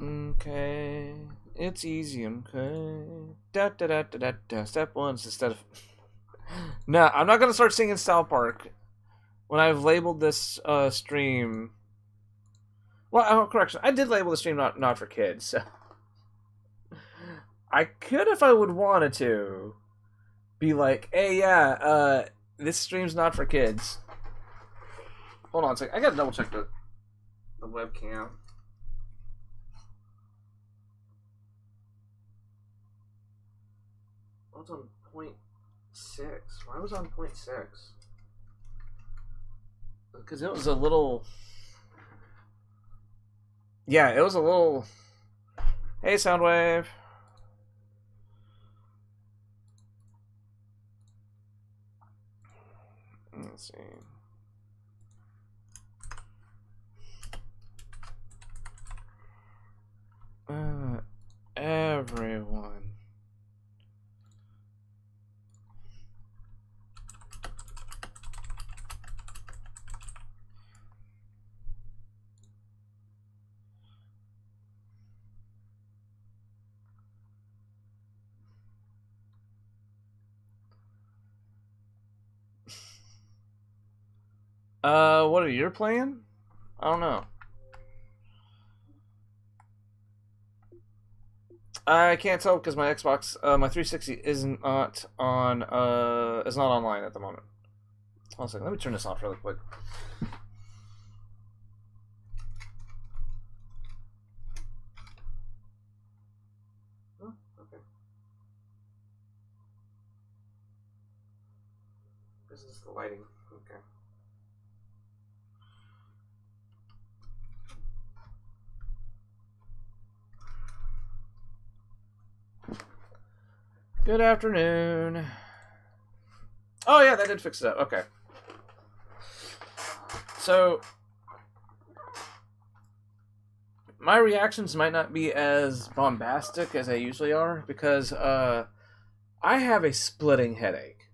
Okay. It's easy, okay. Da da da da da da. Step one instead of. No, I'm not gonna start singing South Park when I've labeled this stream. Well, oh, correction. I did label the stream not for kids, so I could, if I would wanted to, be like, hey, yeah, this stream's not for kids. Hold on a second. I gotta double check the webcam. I was on 0.6. Why was I on 0.6? Because it was a little. Yeah, it was a little. Hey, Soundwave. Let's see. Everyone. What are you playing? I don't know. I can't tell because my Xbox, my 360 isn't not on, is not online at the moment. Hold on a second. Let me turn this off really quick. Oh, okay. This is the lighting. Okay. Good afternoon. Oh yeah, that did fix it up. Okay. So my reactions might not be as bombastic as they usually are because I have a splitting headache.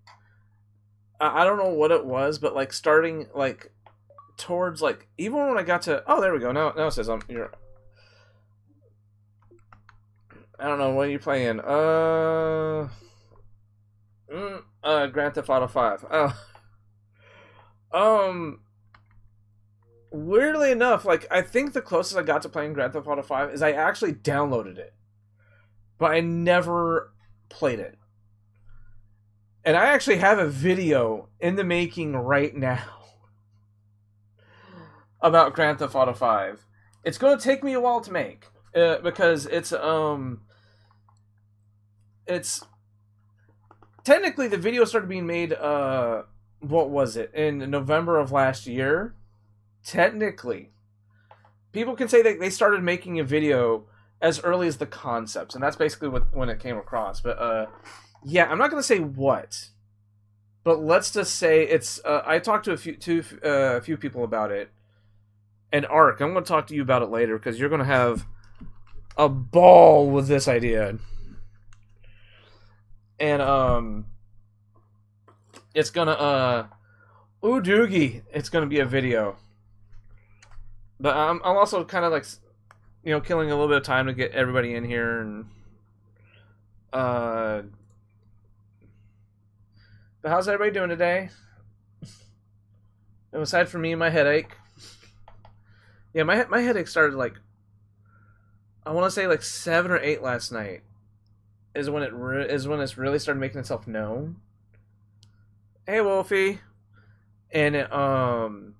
I don't know what it was, but like starting like towards like even when I got to there we go. Now it says you're. I don't know what are you playing. Grand Theft Auto 5. Weirdly enough, like I think the closest I got to playing Grand Theft Auto 5 is I actually downloaded it, but I never played it. And I actually have a video in the making right now about Grand Theft Auto 5. It's going to take me a while to make because it's technically the video started being made what was it, in November of last year. Technically, people can say that they started making a video as early as the concepts, and that's basically when it came across. But yeah, I'm not going to say what, but let's just say it's. I talked to a few people about it, and Ark, I'm going to talk to you about it later because you're going to have a ball with this idea, and it's gonna ooh doogie, it's gonna be a video. But I'm also kind of like, killing a little bit of time to get everybody in here and but how's everybody doing today? And aside from me and my headache, yeah, my headache started like I want to say like 7 or 8 last night is when it's really started making itself known. Hey Wolfie, and it, oh,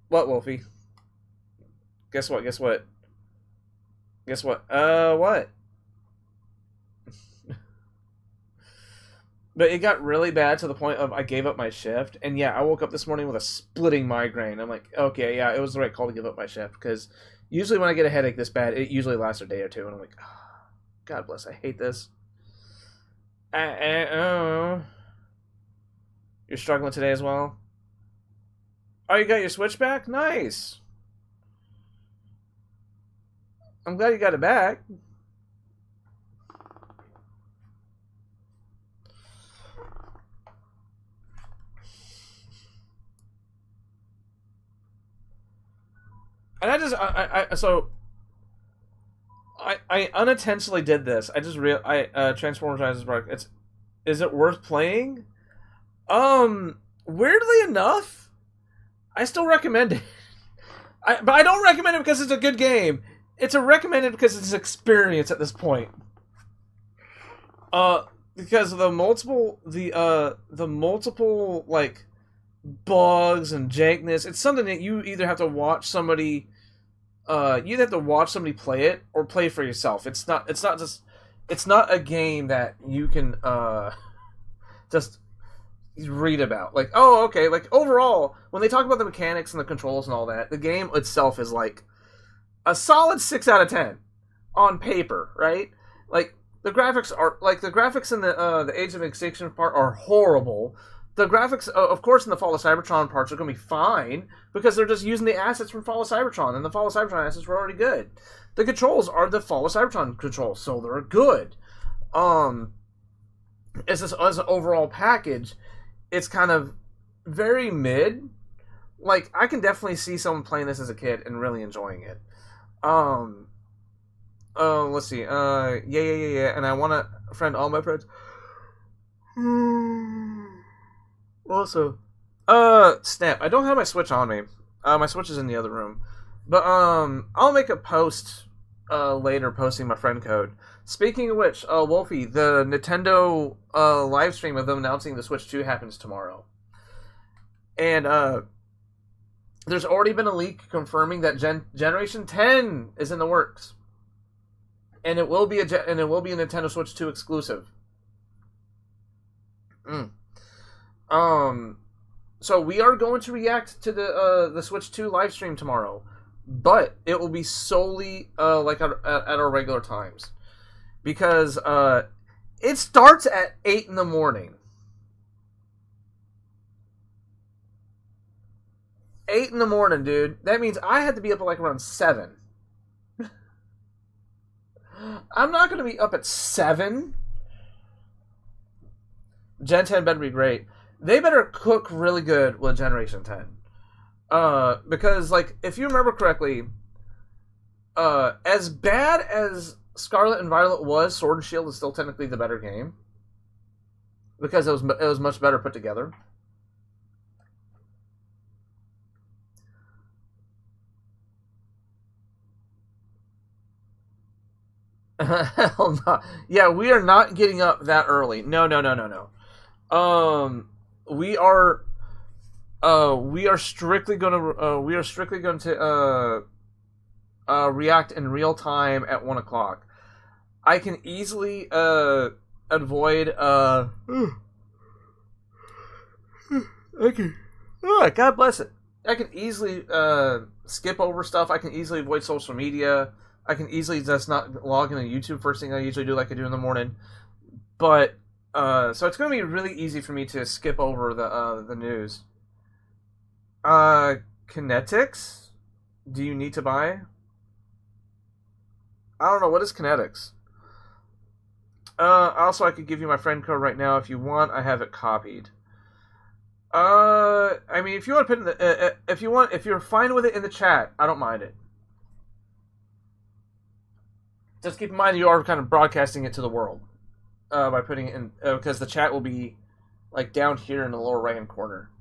what, Wolfie? Guess what? Guess what? Guess what? What? But it got really bad to the point of I gave up my shift, and yeah, I woke up this morning with a splitting migraine. I'm like, okay, yeah, it was the right call to give up my shift because usually when I get a headache this bad, it usually lasts a day or two, and I'm like, oh, God bless, I hate this. Oh. You're struggling today as well? Oh, you got your Switch back? Nice. I'm glad you got it back. And I unintentionally did this. I just Transformers Rise of Rock. Is it worth playing? Weirdly enough, I still recommend it. But I don't recommend it because it's a good game. It's a recommended because it's an experience at this point. Because of the multiple like bugs and jankness, it's something that you either have to watch somebody play it or play for yourself. It's not a game that you can just read about. Like, oh, okay, like overall, when they talk about the mechanics and the controls and all that, the game itself is like a solid 6 out of 10 on paper, right? Like the graphics in the Age of Extinction part are horrible. The graphics, of course, in the Fall of Cybertron parts are going to be fine because they're just using the assets from Fall of Cybertron, and the Fall of Cybertron assets were already good. The controls are the Fall of Cybertron controls, so they're good. As an overall package, it's kind of very mid. Like, I can definitely see someone playing this as a kid and really enjoying it. Let's see. Yeah. And I want to friend all my friends. Also, snap. I don't have my Switch on me. My Switch is in the other room. But, I'll make a post, later posting my friend code. Speaking of which, Wolfie, the Nintendo, live stream of them announcing the Switch 2 happens tomorrow. And, there's already been a leak confirming that Generation 10 is in the works. And it will be a Nintendo Switch 2 exclusive. So we are going to react to the Switch 2 live stream tomorrow, but it will be solely like at our regular times, because it starts at 8 in the morning. 8 in the morning, dude. That means I had to be up at like around 7. I'm not going to be up at 7. Gen 10 better be great. They better cook really good with Generation 10. Because, like, if you remember correctly, as bad as Scarlet and Violet was, Sword and Shield is still technically the better game. Because it was much better put together. Hell no. Yeah, we are not getting up that early. No. We are strictly going to react in real time at 1 o'clock. I can easily avoid okay. Oh, God bless it. I can easily skip over stuff. I can easily avoid social media. I can easily just not log into YouTube first thing I usually do, like I do in the morning. But so it's going to be really easy for me to skip over the news. Kinetics? Do you need to buy? I don't know. What is Kinetics? Also, I could give you my friend code right now if you want. I have it copied. I mean, if you want to put in the, if you're fine with it in the chat, I don't mind it. Just keep in mind you are kind of broadcasting it to the world by putting it in, because the chat will be like down here in the lower right hand corner.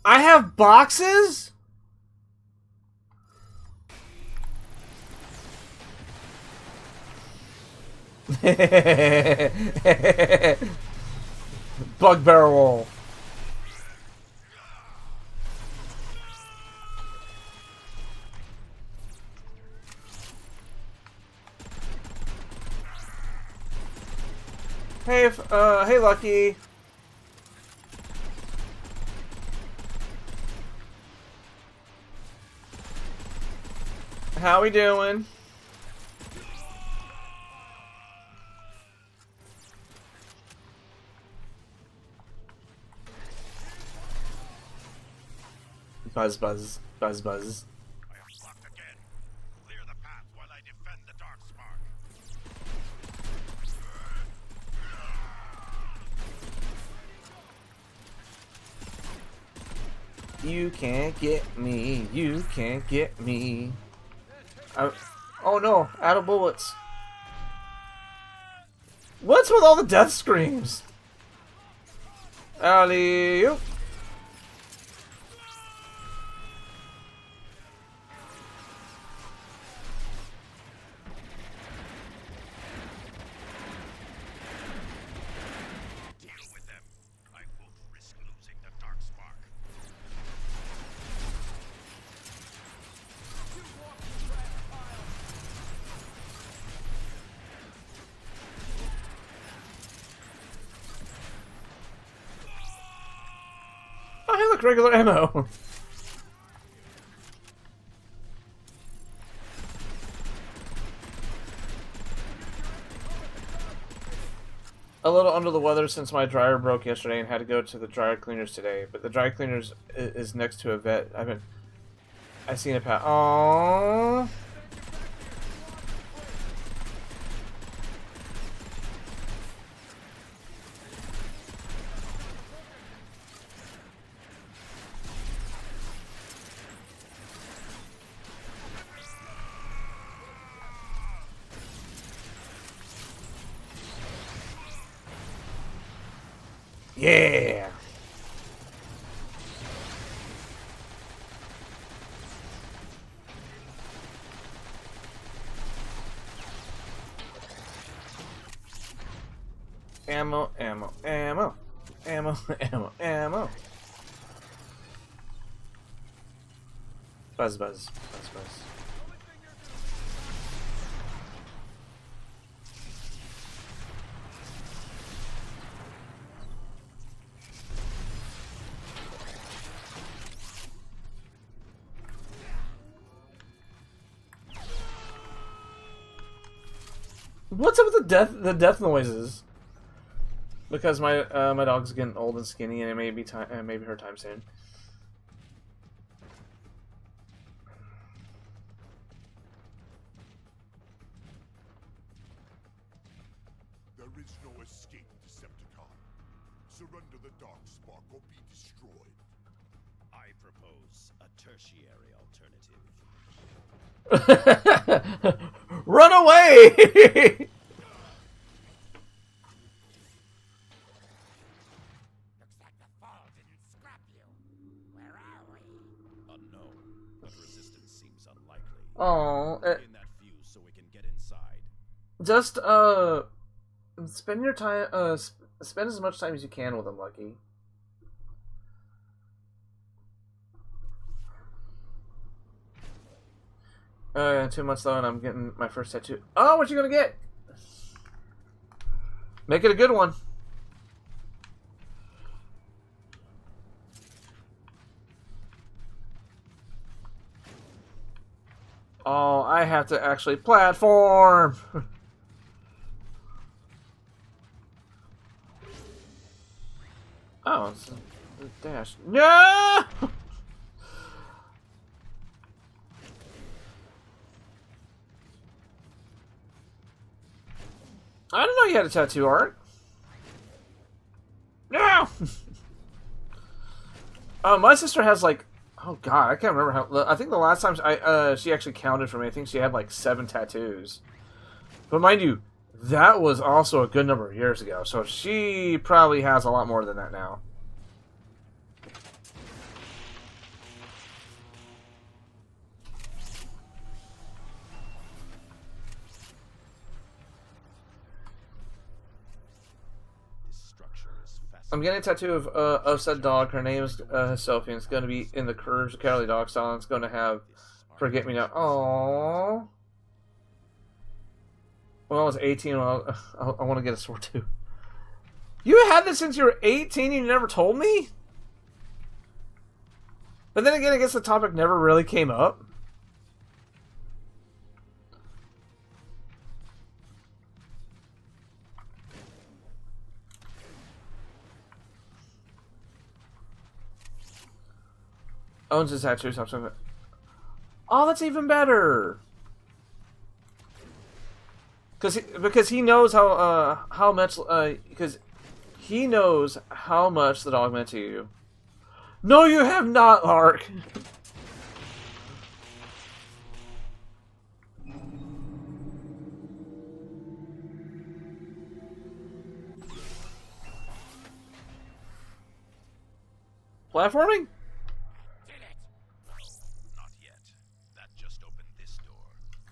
I have boxes? Bugbear roll. Hey, hey, Lucky. How we doing? Buzz, buzz, buzz, buzz. I am blocked again. Clear the path while I defend the dark spark. You can't get me. You can't get me. Oh no, out of bullets. What's with all the death screams? Alley-oop. Deal with them. I won't risk losing the dark spark. Oh, hey, look, regular ammo. A little under the weather since my dryer broke yesterday and had to go to the dryer cleaners today. But the dry cleaners is next to a vet. I've seen it pass. Aww. Yeah. Ammo, ammo, ammo. Ammo, ammo, ammo. Buzz, buzz, buzz, buzz. What's up with the death noises? Because my my dog's getting old and skinny, and it may be time, maybe her time soon. There is no escape, Decepticon. Surrender the dark spark or be destroyed. I propose a tertiary alternative. Run away! Looks like the fall didn't scrap you. Where are we? Unknown, but resistance seems unlikely. Oh, In that fuse so we can get inside. just spend your time. Spend as much time as you can with them, Lucky. In 2 months though, and I'm getting my first tattoo. Oh, what you gonna get? Make it a good one. Oh, I have to actually platform. Oh, it's a dash. No! I didn't know you had a tattoo art. No! My sister has like, oh god, I can't remember how. I think the last time she actually counted for me, I think she had like 7 tattoos. But mind you, that was also a good number of years ago, so she probably has a lot more than that now. I'm getting a tattoo of said dog. Her name is Sophie, and it's going to be in the Courage the Cowardly Dog style, and it's going to have Forget Me Not. Aww. When I was 18, I want to get a sword too. You had this since you were 18 and you never told me? But then again, I guess the topic never really came up. Owns his tattoo, something. Oh, that's even better. Because he knows how much because he knows how much the dog meant to you. No, you have not, Lark. Platforming? Did it? Not yet. That just opened this door.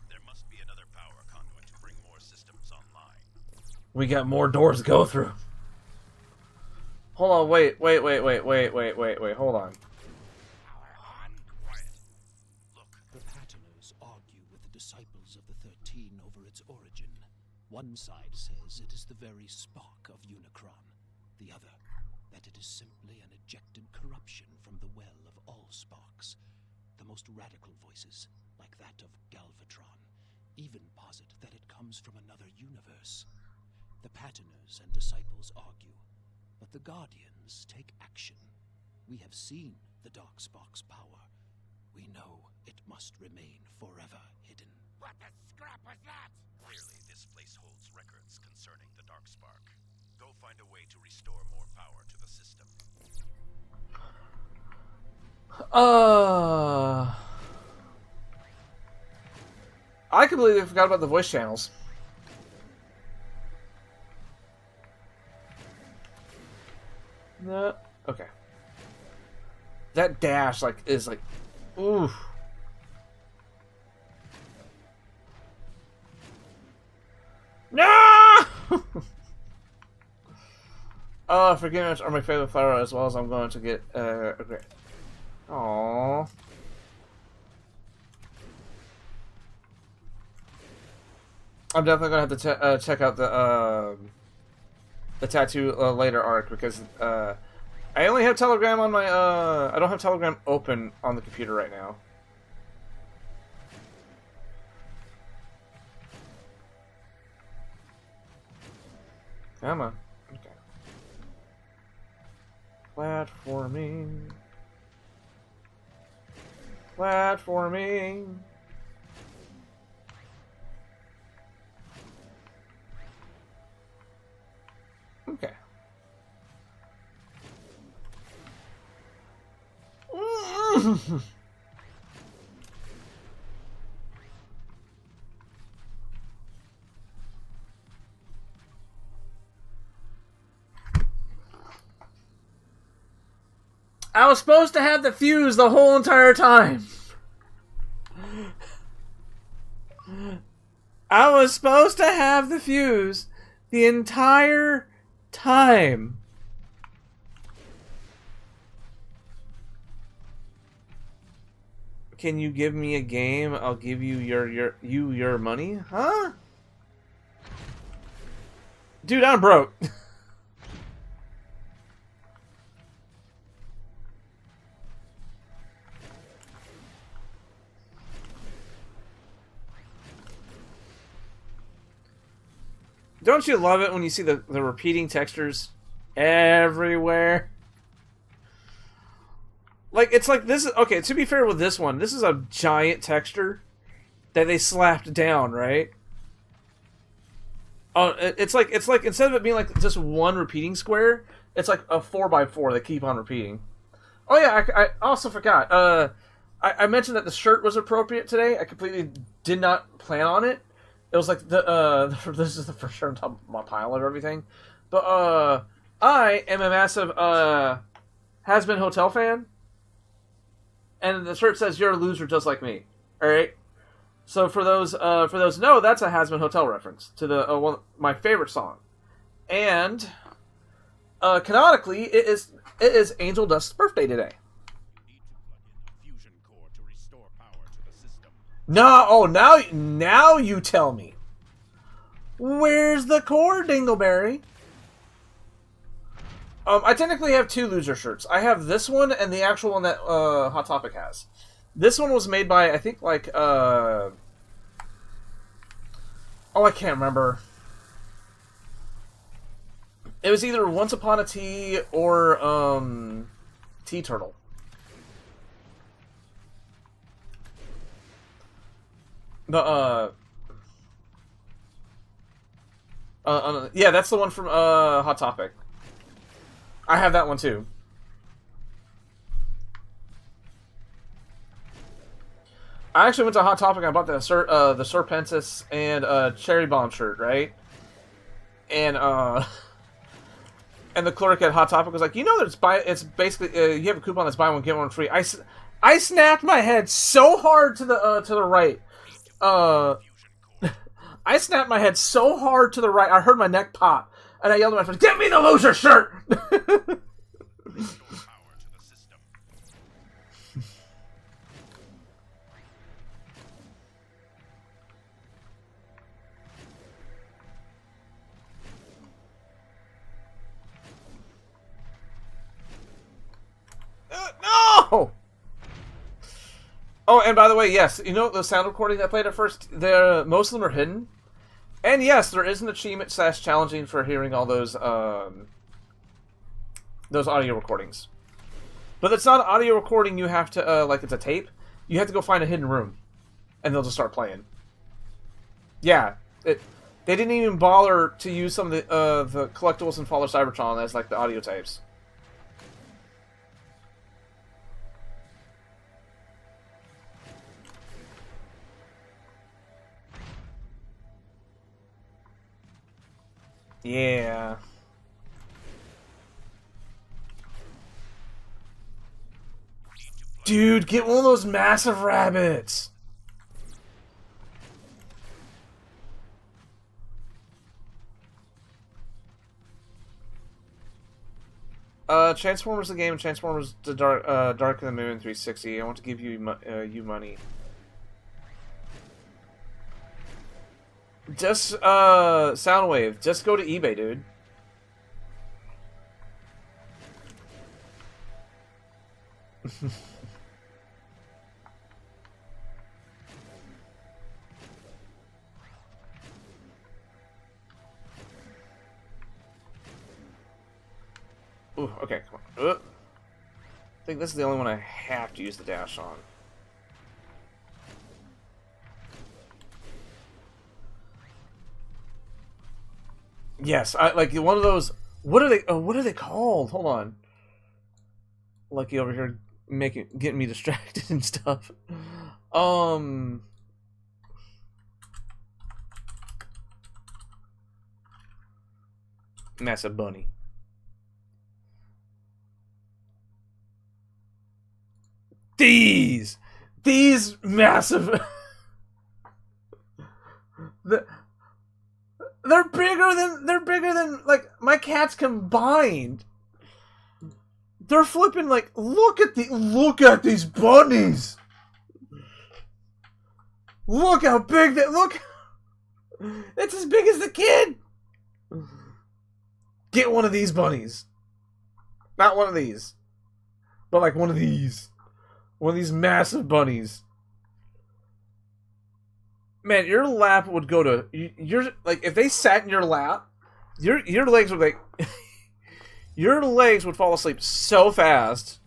There must be another power conduit to bring more systems online. We got more doors to go through. Hold on, wait, hold on. Quiet. Look. The Patterners argue with the disciples of the 13 over its origin. One side says it is the very spark of Unicron. The other, that it is simply an ejected corruption from the well of all sparks. The most radical voices, like that of Galvatron, even posit that it comes from another universe. The Patterners and disciples argue, but the Guardians take action. We have seen the Darkspark's power. We know it must remain forever hidden. What the scrap was that? Clearly, this place holds records concerning the Darkspark. Go find a way to restore more power to the system. I completely forgot about the voice channels. No. Okay. That dash, like, is like, oof. No! Forgiveness are my favorite flower, as well as I'm going to get, okay. Aww. I'm definitely gonna have to check out the tattoo later arc, because I only have Telegram on my I don't have Telegram open on the computer right now. Come on. Okay. Platforming. Platforming. Okay. I was supposed to have the fuse the whole entire time. I was supposed to have the fuse the entire time. Can you give me a game? I'll give you your money? Huh? Dude, I'm broke. Don't you love it when you see the repeating textures everywhere? Like, it's like this is... Okay, to be fair with this one, this is a giant texture that they slapped down, right? Oh, it's like instead of it being like just one repeating square, it's like a 4x4 that keep on repeating. Oh yeah, I also forgot. I mentioned that the shirt was appropriate today. I completely did not plan on it. It was like this is the first shirt on top of my pile of everything. But I am a massive Has Been Hotel fan, and the shirt says "You're a loser just like me." All right. So for those no, that's a Has Been Hotel reference to the my favorite song, and canonically, it is Angel Dust's birthday today. You need to plug in a fusion core to restore power to the system. No, oh, now you tell me. Where's the core, Dingleberry? I technically have two loser shirts. I have this one and the actual one that Hot Topic has. This one was made by, I think, like, oh, I can't remember. It was either Once Upon a Tea or, Tea Turtle. The, yeah, that's the one from, Hot Topic. I have that one, too. I actually went to Hot Topic and I bought the Serpentis and, Cherry Bomb shirt, right? And, and the clerk at Hot Topic was like, you know that it's basically, you have a coupon that's buy one, get one free. I snapped my head so hard to the right. I snapped my head so hard to the right, I heard my neck pop. And I yelled at my friend, get me the loser shirt! No! Oh, and by the way, yes, you know the sound recording that played at first? Most of them are hidden. And yes, there is an achievement / challenging for hearing all those audio recordings. But it's not an audio recording you have to, like it's a tape. You have to go find a hidden room. And they'll just start playing. Yeah. They didn't even bother to use some of the collectibles in Fall of Cybertron as, like, the audio tapes. Yeah. Dude, get one of those massive rabbits! Transformers the game, Transformers the Dark of the Moon 360. I want to give you you money. Just, Soundwave, just go to eBay, dude. Ooh, okay, come on. I think this is the only one I have to use the dash on. Yes, I like one of those. What are they? What are they called? Hold on. Lucky over here, getting me distracted and stuff. Massive bunny. These massive. They're bigger than like my cats combined. They're flipping like look at these bunnies. Look how big they look. It's as big as the kid. Get one of these bunnies. Not one of these. But like one of these. One of these massive bunnies. Man, your lap would go to your like if they sat in your lap, your legs would like your legs would fall asleep so fast.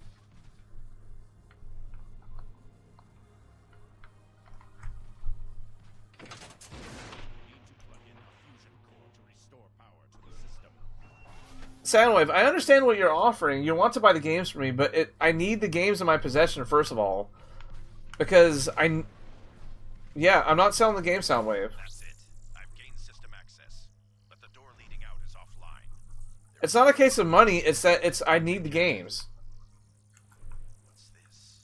Soundwave, I understand what you're offering. You want to buy the games for me, but I need the games in my possession first of all, because yeah, I'm not selling the game, Soundwave. That's it. I've gained system access, but the door leading out is offline. It's not a case of money, it's that I need the games. What's this?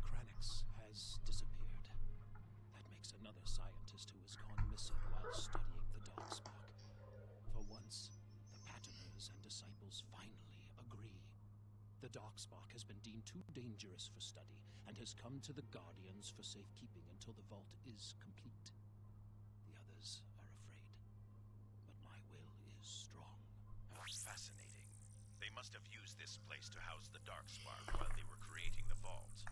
Kranix has disappeared. That makes another scientist who has gone missing while studying the Darkspark. For once, the Patiners and disciples The Darkspark has been deemed too dangerous for study and has come to the Guardians for safekeeping until the vault is complete. The others are afraid, but my will is strong. How fascinating. They must have used this place to house the Darkspark while they were creating the vault.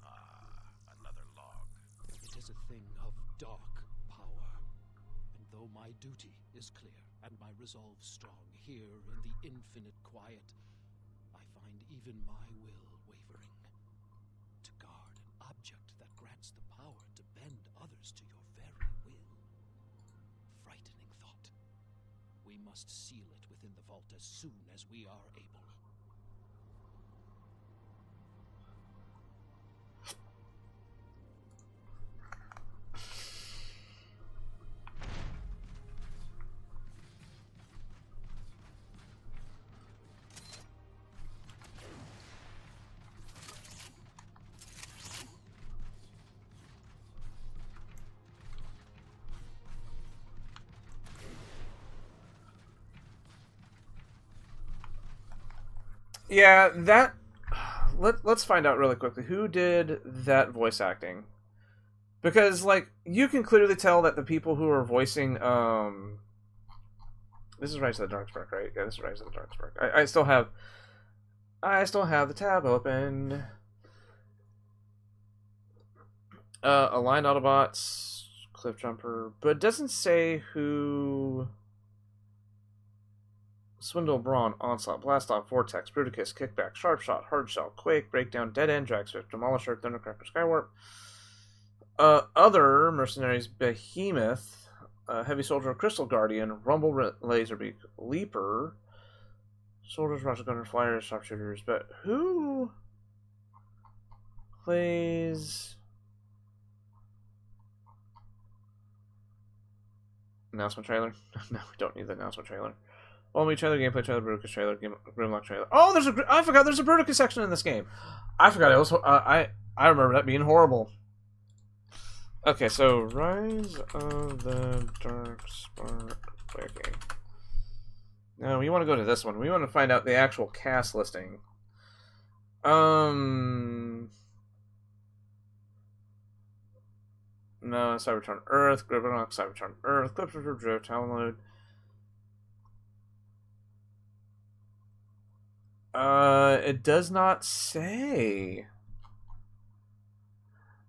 Ah, another log. It is a thing of dark power. And though my duty is clear and my resolve strong here in the infinite quiet, I find even my will wavering. To guard an object that grants the power to bend others to your very will. Frightening thought. We must seal it within the vault as soon as we are able. Yeah, that... Let's find out really quickly. Who did that voice acting? Because, like, you can clearly tell that the people who are voicing, This is Rise of the Darkspark, right? Yeah, this is Rise of the Darkspark. I still have the tab open. Aligned Autobots, Cliff Jumper, but it doesn't say who... Swindle, Brawn, Onslaught, Blastoff, Vortex, Bruticus, Kickback, Sharpshot, Hardshell, Quake, Breakdown, Dead End, Drag Swift, Demolisher, Thundercracker, Skywarp. Other mercenaries: Behemoth, Heavy Soldier, Crystal Guardian, Rumble, Laserbeak, Leaper, Soldiers, Rocket Gunner, Flyers, Sharpshooters. But who plays... Announcement trailer? No, we don't need the announcement trailer. Only trailer, gameplay trailer, Bruticus trailer, Grimlock trailer. Oh, I forgot there's a Bruticus section in this game. I forgot it was. I remember that being horrible. Okay, so Rise of the Darkspark Quake. No, we want to go to this one. We want to find out the actual cast listing. No, Cybertron Earth, Grimlock, Cybertron Earth, Clipper, Drift, download. It does not say.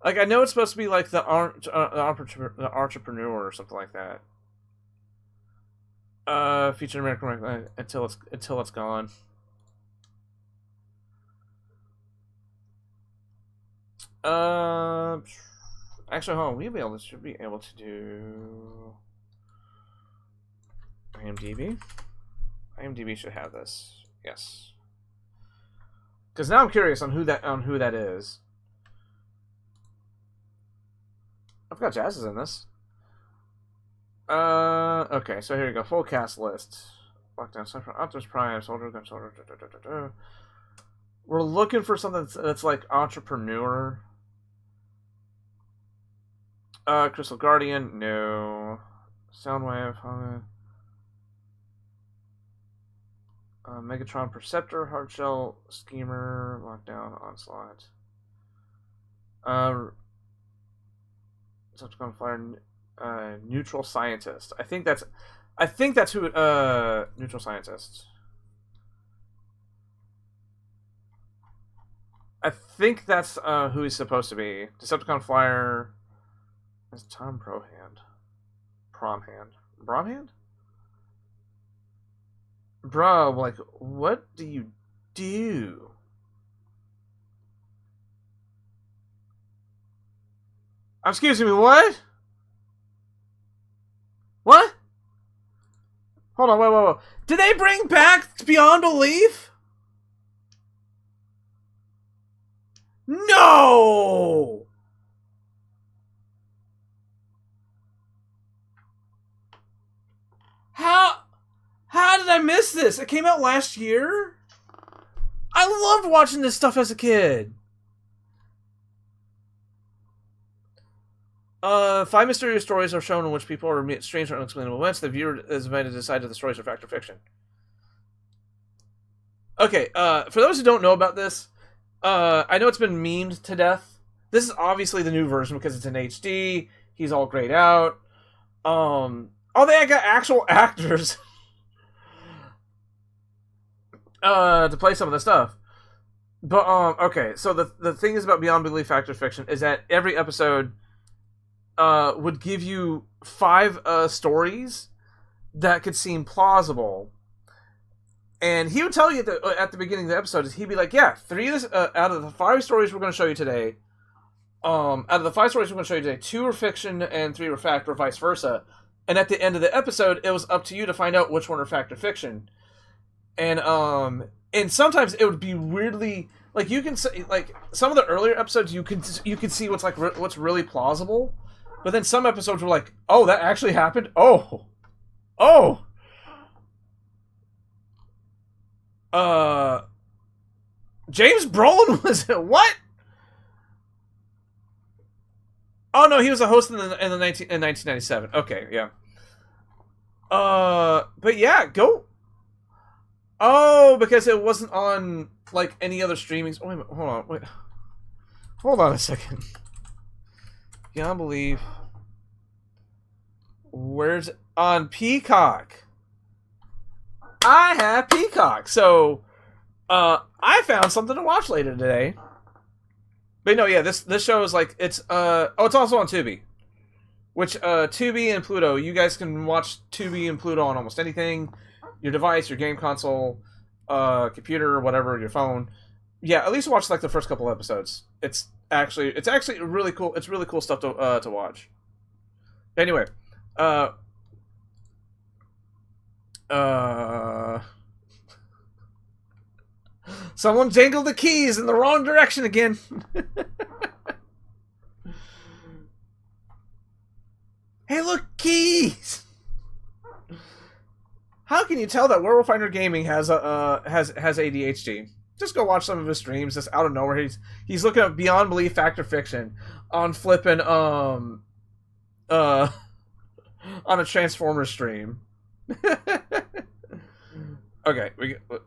Like, I know it's supposed to be like the entrepreneur or something like that. Featured American until it's gone. Actually, hold on. Should be able to do IMDb. IMDb should have this. Yes. Because now I'm curious on who that is. I forgot Jazz is in this. Okay, so here you go. Full cast list. Lockdown, Central, Optimus Prime, Soldier, Gun Soldier. We're looking for something that's like entrepreneur. Crystal Guardian, no. Soundwave, Megatron, Perceptor, Hardshell, Schemer, Lockdown, Onslaught. Subsequent Flyer, Neutral Scientist. I think that's who. Neutral Scientist. I think that's who he's supposed to be. Decepticon Flyer. That's Tom Bromhand. Bromhand? Bro, like, what do you do? Excuse me, what? What? Hold on, wait. Did they bring back Beyond Belief? No! How did I miss this? It came out last year? I loved watching this stuff as a kid. 5 mysterious stories are shown in which people are strange or unexplainable events. The viewer is invited to decide if the stories are fact or fiction. Okay, for those who don't know about this, I know it's been memed to death. This is obviously the new version because it's in HD. He's all grayed out. Oh, they got actual actors to play some of the stuff. But okay, so the thing is about Beyond Belief Fact or Fiction is that every episode would give you 5 stories that could seem plausible. And he would tell you that at the beginning of the episode, he'd be like, yeah, 3 of this, out of the 5 stories we're going to show you today, out of the 5 stories we're going to show you today, 2 are fiction and 3 were fact, or vice versa. And at the end of the episode, it was up to you to find out which one are fact or fiction. And sometimes it would be weirdly, like, you can say, like, some of the earlier episodes, you can see what's like what's really plausible, but then some episodes were like, oh, that actually happened. Oh. James Brolin was it? What? Oh no, he was a host in 1997. Okay, yeah. But yeah, go. Oh, because it wasn't on like any other streamings. Oh, wait, hold on a second. Beyond Belief. Where's on Peacock? I have Peacock, so I found something to watch later today. But no, yeah, this show is like it's it's also on Tubi. Which Tubi and Pluto, you guys can watch Tubi and Pluto on almost anything. Your device, your game console, computer, whatever, your phone. Yeah, at least watch like the first couple episodes. It's actually really cool. It's really cool stuff to watch. Anyway, someone jangled the keys in the wrong direction again. Hey, look, keys! How can you tell that Werewolffindergaming has ADHD? Just go watch some of his streams. Just out of nowhere, he's looking at Beyond Belief Fact or Fiction on flipping on a Transformers stream. Okay,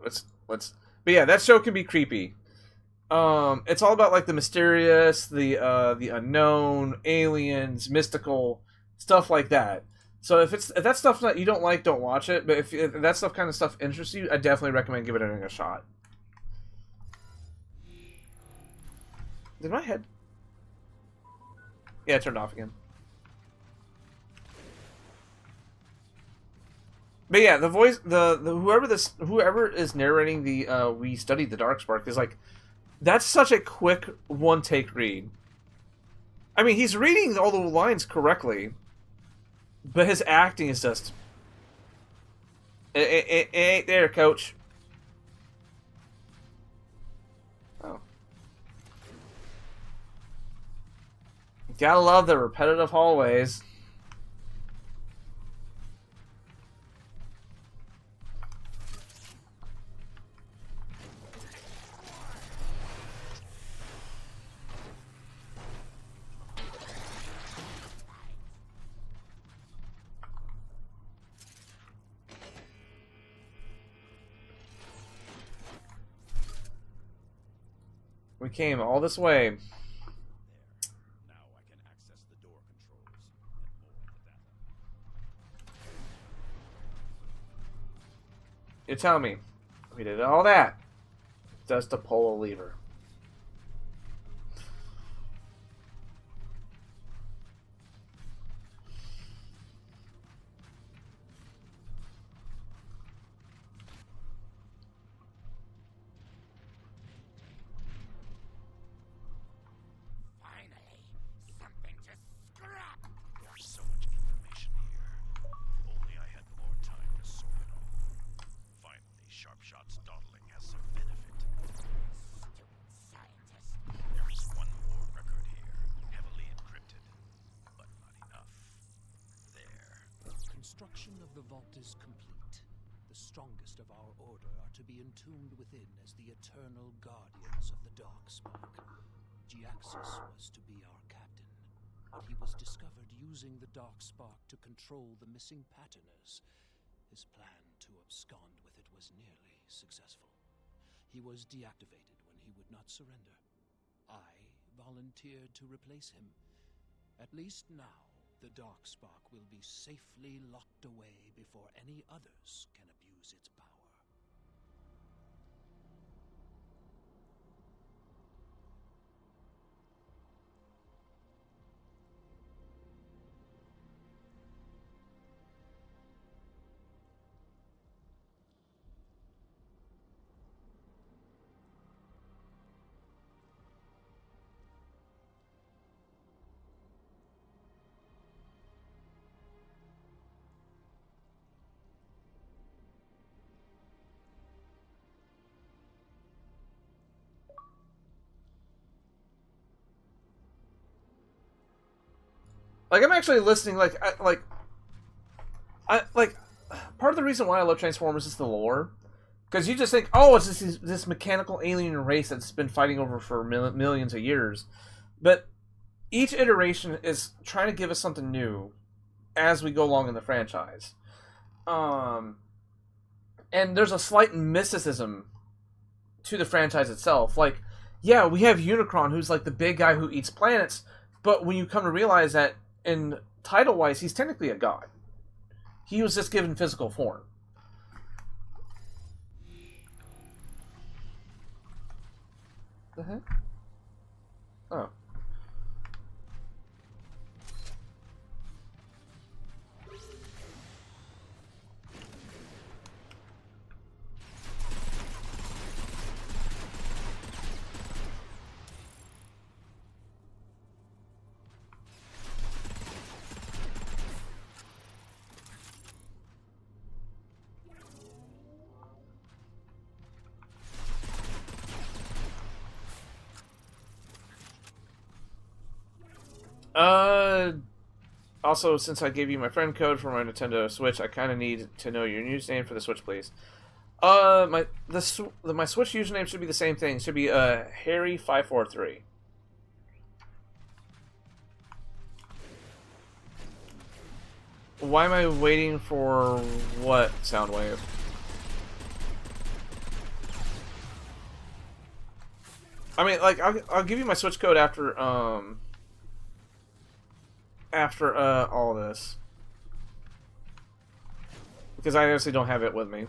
let's. But yeah, that show can be creepy. It's all about like the mysterious, the unknown, aliens, mystical stuff like that. So if that stuff that you don't like, don't watch it. But if that stuff kind of stuff interests you, I definitely recommend giving it a shot. Did my head? Yeah, it turned off again. But yeah, the voice, the whoever is narrating the We Studied the Darkspark is like, that's such a quick one take read. I mean, he's reading all the lines correctly, but his acting is just it ain't there, coach. Oh, gotta love the repetitive hallways. We came all this way. Now I can access the door controls and more of the data. You tell me, we did all that just to pull a lever. There's so much information here. If only I had more time to sort it all. Finally, Sharpshot's dawdling has some benefit. There is one more record here, heavily encrypted, but not enough. There. Construction of the vault is complete. The strongest of our order are to be entombed within as the eternal guardians of the Darkspark. Giaxus was to be our captain, but he was discovered using the Darkspark to control the missing Patterners. His plan to abscond with it was nearly successful. He was deactivated when he would not surrender. I volunteered to replace him. At least now, the Darkspark will be safely locked away before any others can abuse its power. Like, I'm actually listening. Like part of the reason why I love Transformers is the lore. Because you just think, oh, it's this mechanical alien race that's been fighting over for millions of years. But each iteration is trying to give us something new as we go along in the franchise. And there's a slight mysticism to the franchise itself. Like, yeah, we have Unicron, who's like the big guy who eats planets, but when you come to realize that in title-wise, he's technically a god. He was just given physical form. The heck? Oh. Also, since I gave you my friend code for my Nintendo Switch, I kind of need to know your username for the Switch, please. My Switch username should be the same thing. It should be Harry543. Why am I waiting for what, Soundwave? I mean, like, I'll give you my Switch code after all this, because I honestly don't have it with me.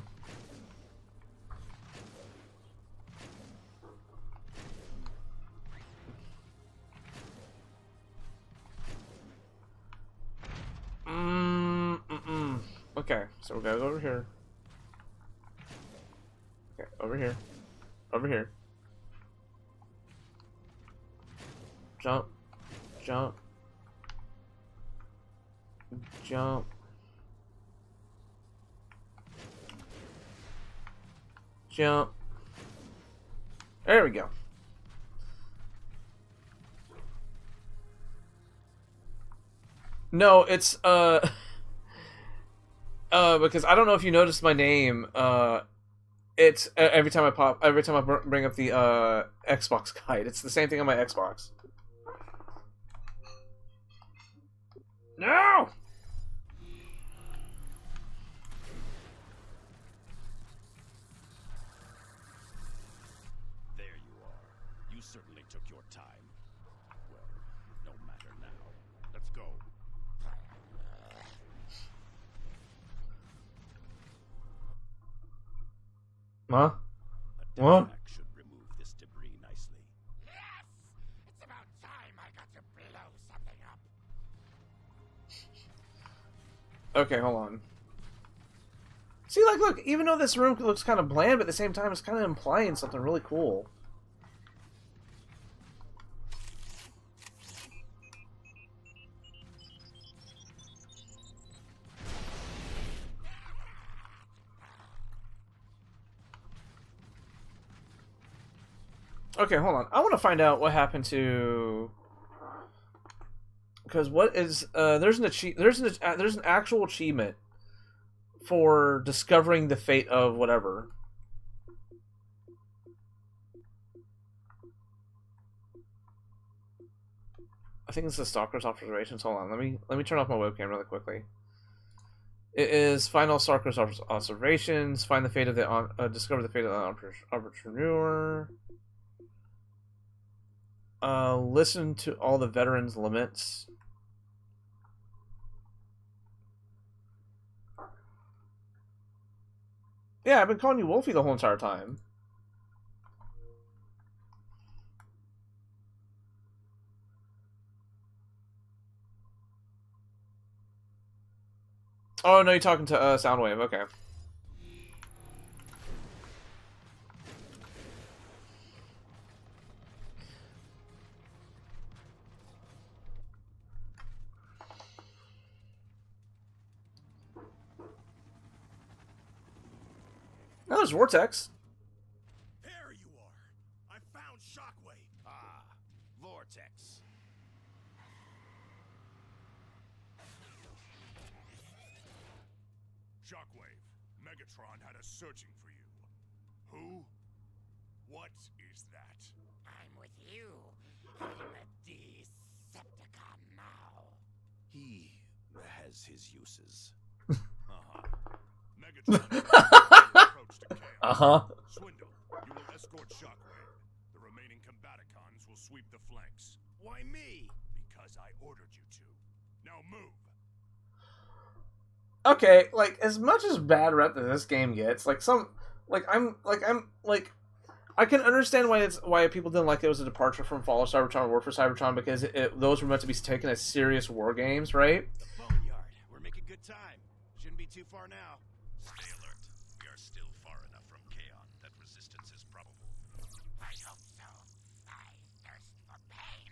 Okay, so we gotta go over here. Okay, over here. Over here. Jump. Jump. Jump. Jump. There we go. No, it's because I don't know if you noticed my name. It's every time I bring up the Xbox guide, it's the same thing on my Xbox. No. There you are. You certainly took your time. Well, no matter now. Let's go. Huh? A What? deck should remove this debris nicely. Yes! It's about time I got to blow something up. Okay, hold on. See, like, look, even though this room looks kind of bland, but at the same time, it's kind of implying something really cool. Okay, hold on. I want to find out what happened to... Because what is... there's an actual achievement for discovering the fate of whatever. I think it's the Stalker's Observations. Hold on, let me turn off my webcam really quickly. It is final Sarker's observations. Find the fate of the discover the fate of the entrepreneur. Listen to all the veterans' laments. Yeah, I've been calling you Wolfie the whole entire time. Oh, no, you're talking to Soundwave. Okay. No, there's Vortex. There you are. I found Shockwave. Ah, Vortex. Shockwave, Megatron had us searching for you. Who? What is that? I'm with you. I'm a Decepticon now. He has his uses. Megatron approach to chaos. Swindle, you will escort Shockwave. The remaining Combaticons will sweep the flanks. Why me? Because I ordered you to. Now move. Okay, like, as much as bad rep that this game gets, like, I can understand why people didn't like it was a departure from Fall of Cybertron or War for Cybertron, because those were meant to be taken as serious war games, right? Boneyard. We're making good time. Shouldn't be too far now. Stay alert. We are still far enough from Kaon that resistance is probable. I hope so. I thirst for pain.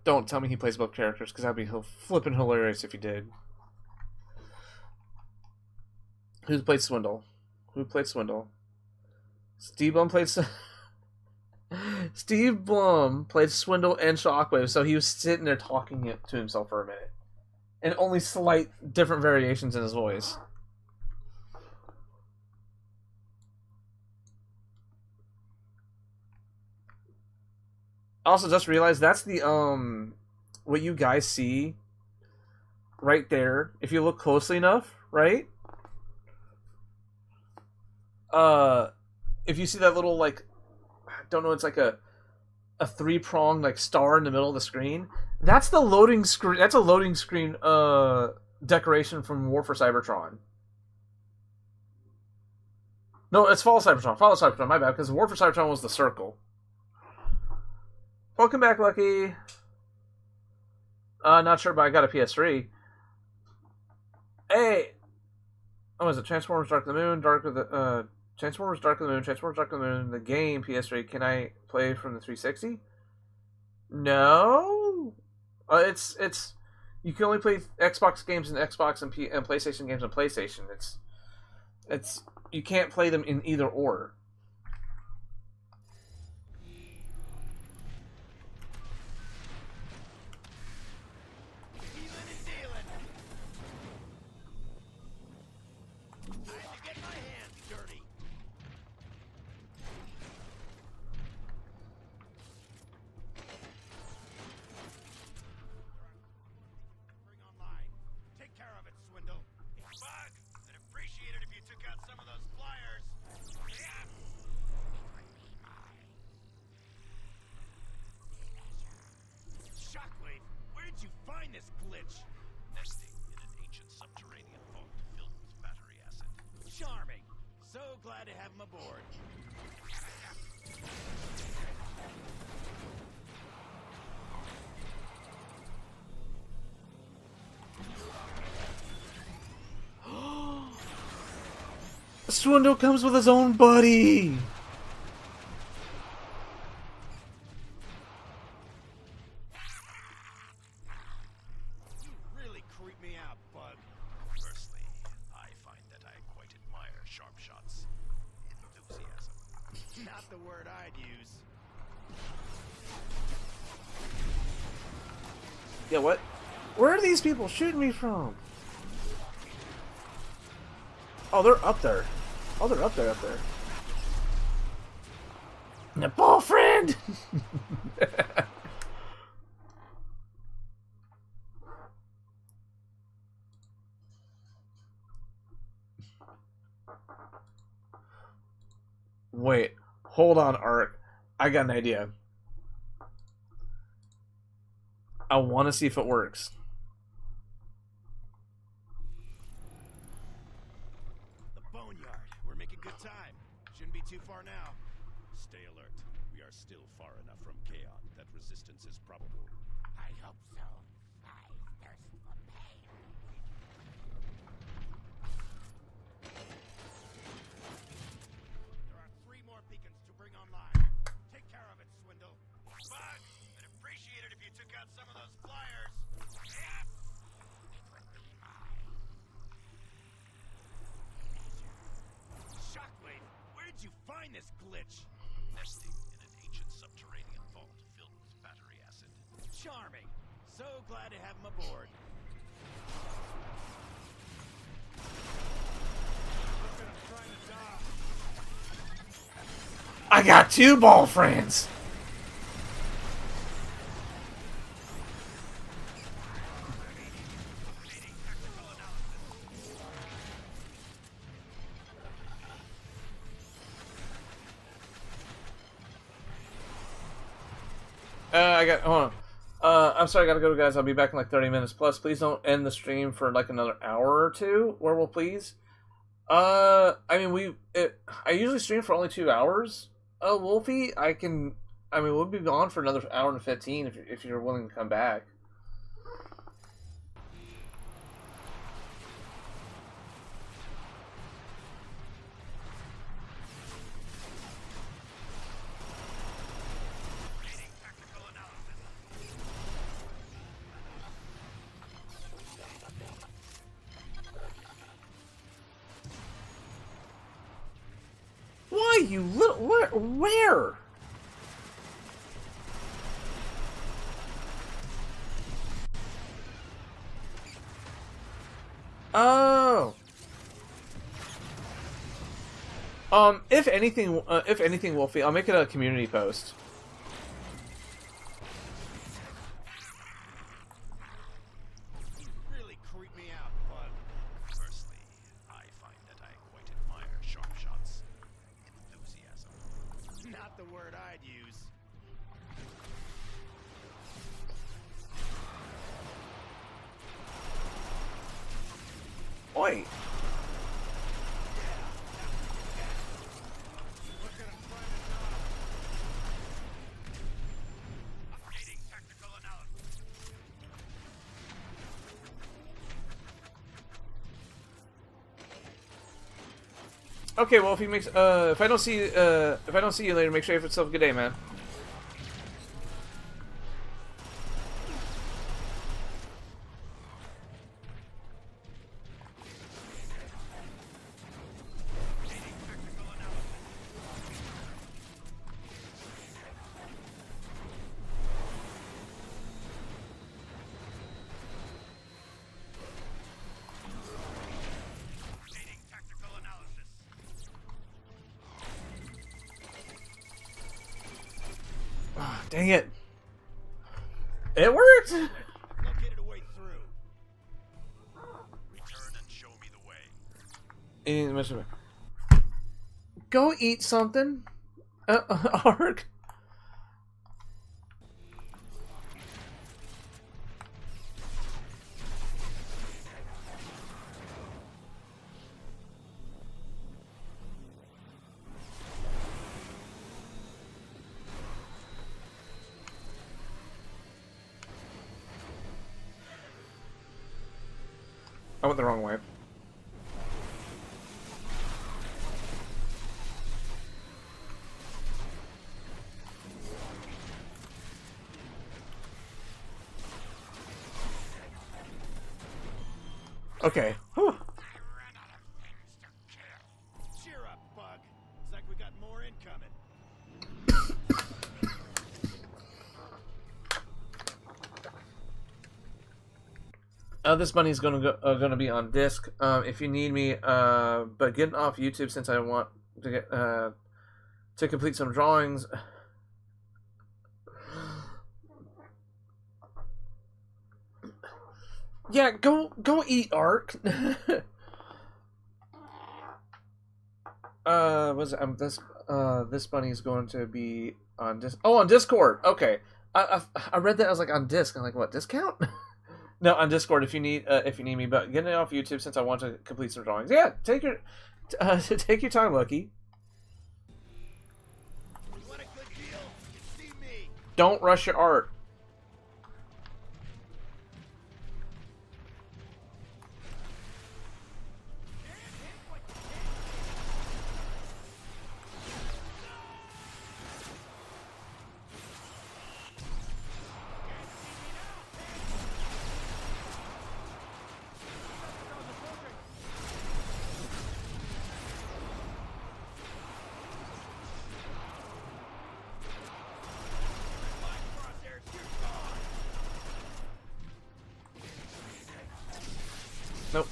Don't tell me he plays both characters, because that'd be flippin' hilarious if he did. Who played Swindle? Who played Swindle? Steve Blum played Steve Blum played Swindle and Shockwave, so he was sitting there talking it to himself for a minute. And only slight different variations in his voice. I also just realized that's the what you guys see right there. If you look closely enough, right? If you see that little, like, I don't know, it's like a three-pronged, like, star in the middle of the screen. That's the loading screen. That's a loading screen decoration from War for Cybertron. No, it's Fall of Cybertron. Fall of Cybertron, my bad, because War for Cybertron was the circle. Welcome back, Lucky. Not sure, but I got a PS3. Hey! Oh, is it Transformers Dark of the Moon, Transformers Dark of the Moon, Transformers Dark of the Moon, the game, PS3. Can I play from the 360? No! It's you can only play Xbox games in Xbox and PlayStation games on PlayStation. It's you can't play them in either order. Glad to have him aboard. Swindle comes with his own buddy! You really creep me out, bud. Firstly, I find that I quite admire sharp shots. Enthusiasm. Not the word I'd use. Yeah, what? Where are these people shooting me from? Oh, they're up there. Oh, they're up there, The ball friend! Wait, hold on, Ark. I got an idea. I want to see if it works. The boneyard. We're making good time. Shouldn't be too far now. Stay alert. We are still far enough from Chaos that resistance is probable. I hope so. I thirst for pain. There are 3 more beacons to bring online. Take care of it, Swindle. But I'd appreciate it if you took out some of those flyers. Yes! It would be my Shockwave, where did you find this glitch? Nesting in an ancient subterranean vault filled with battery acid. Charming. So glad to have him aboard. Look at him trying to dodge. I got 2 ball friends. Hold on. I'm sorry, I gotta go, guys. I'll be back in like 30 minutes. Plus, please don't end the stream for like another hour or two. Werewolf, please. I mean, I usually stream for only 2 hours. Wolfie, we'll be gone for another hour and 15 if you're willing to come back. Why, you little... Where? Oh. If anything, Wolfie, I'll make it a community post. Really creep me out, bud. Firstly, I find that I quite admire sharp shots. Enthusiasm. Not the word I'd use. Oi. Updating tactical analysis. Okay, well, if I don't see you later, make sure you have yourself a good day, man. Dang it. It worked! Located a way through. Return and show me the way. Go eat something. Ark. I went the wrong way. Okay. Whew. Cheer up, Bug. It's like we got more incoming. This bunny's gonna be on disc. If you need me, but getting off YouTube since I want to get to complete some drawings. Yeah, go eat, Ark. Was it, this bunny's going to be on on Discord. Okay, I read that. I was like, on disc. I'm like, what, discount? No, on Discord if you need me. But getting it off YouTube since I want to complete some drawings. Yeah, take your take your time, Lucky. You want a good deal? You see me. Don't rush your art. Nope.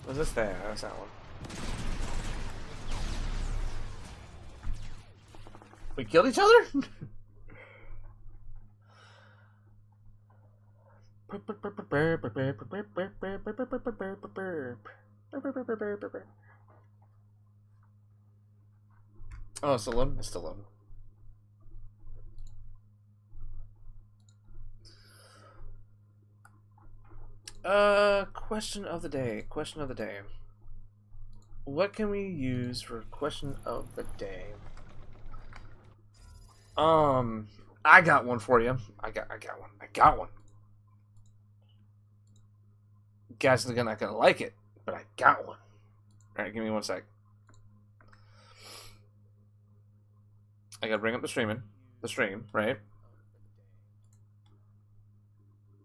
Was this there? That's that one. We killed each other? Oh, it's still loading? It's still loading. Question of the day. Question of the day. What can we use for question of the day? I got one for you. I got one. You guys are not gonna like it, but I got one. Alright, give me 1 sec. I gotta bring up the stream, right?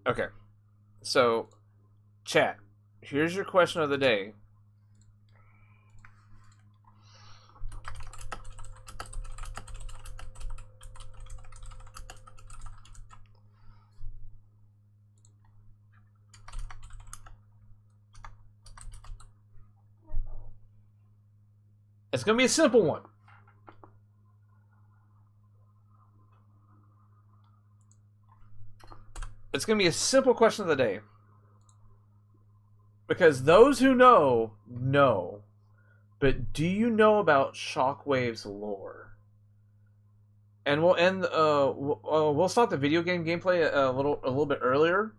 Okay. So, chat, here's your question of the day. It's going to be a simple one. It's going to be a simple question of the day. Because those who know, know. But do you know about Shockwave's lore? And we'll end. We'll stop the video game gameplay a little bit earlier.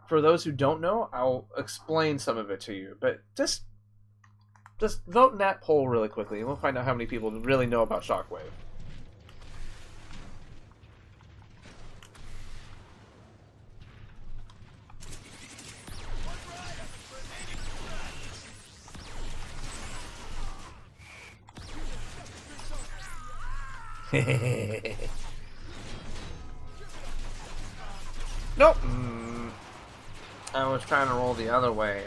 For those who don't know, I'll explain some of it to you. But just vote in that poll really quickly, and we'll find out how many people really know about Shockwave. Nope. I was trying to roll the other way.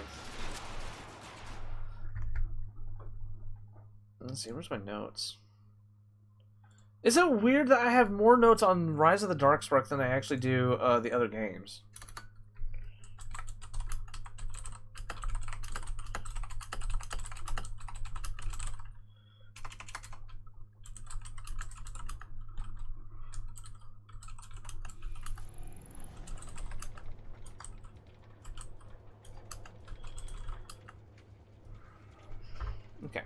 Let's see, where's my notes? Is it weird that I have more notes on Rise of the Darkspark than I actually do the other games? Okay.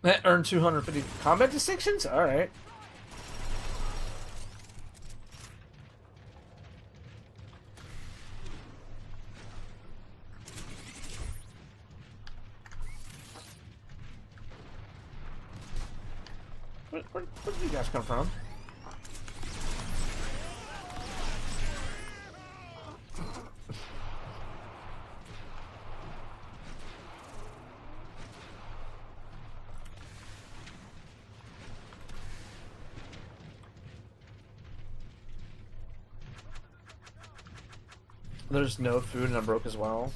That earned 250 combat distinctions? Alright. Where did you guys come from? There's no food and I'm broke as well.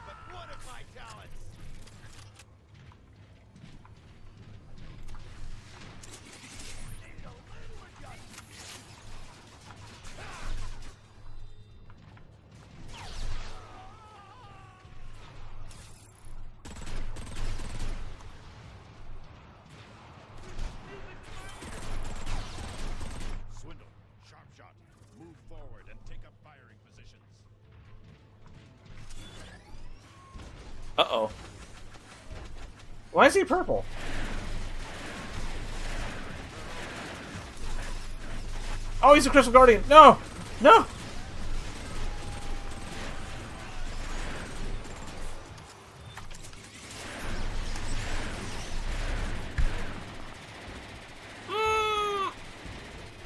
But one of my talents. Swindle, sharp shot. Move forward and take up firing positions. Uh-oh. Why is he purple? Oh, he's a Crystal Guardian. No! No!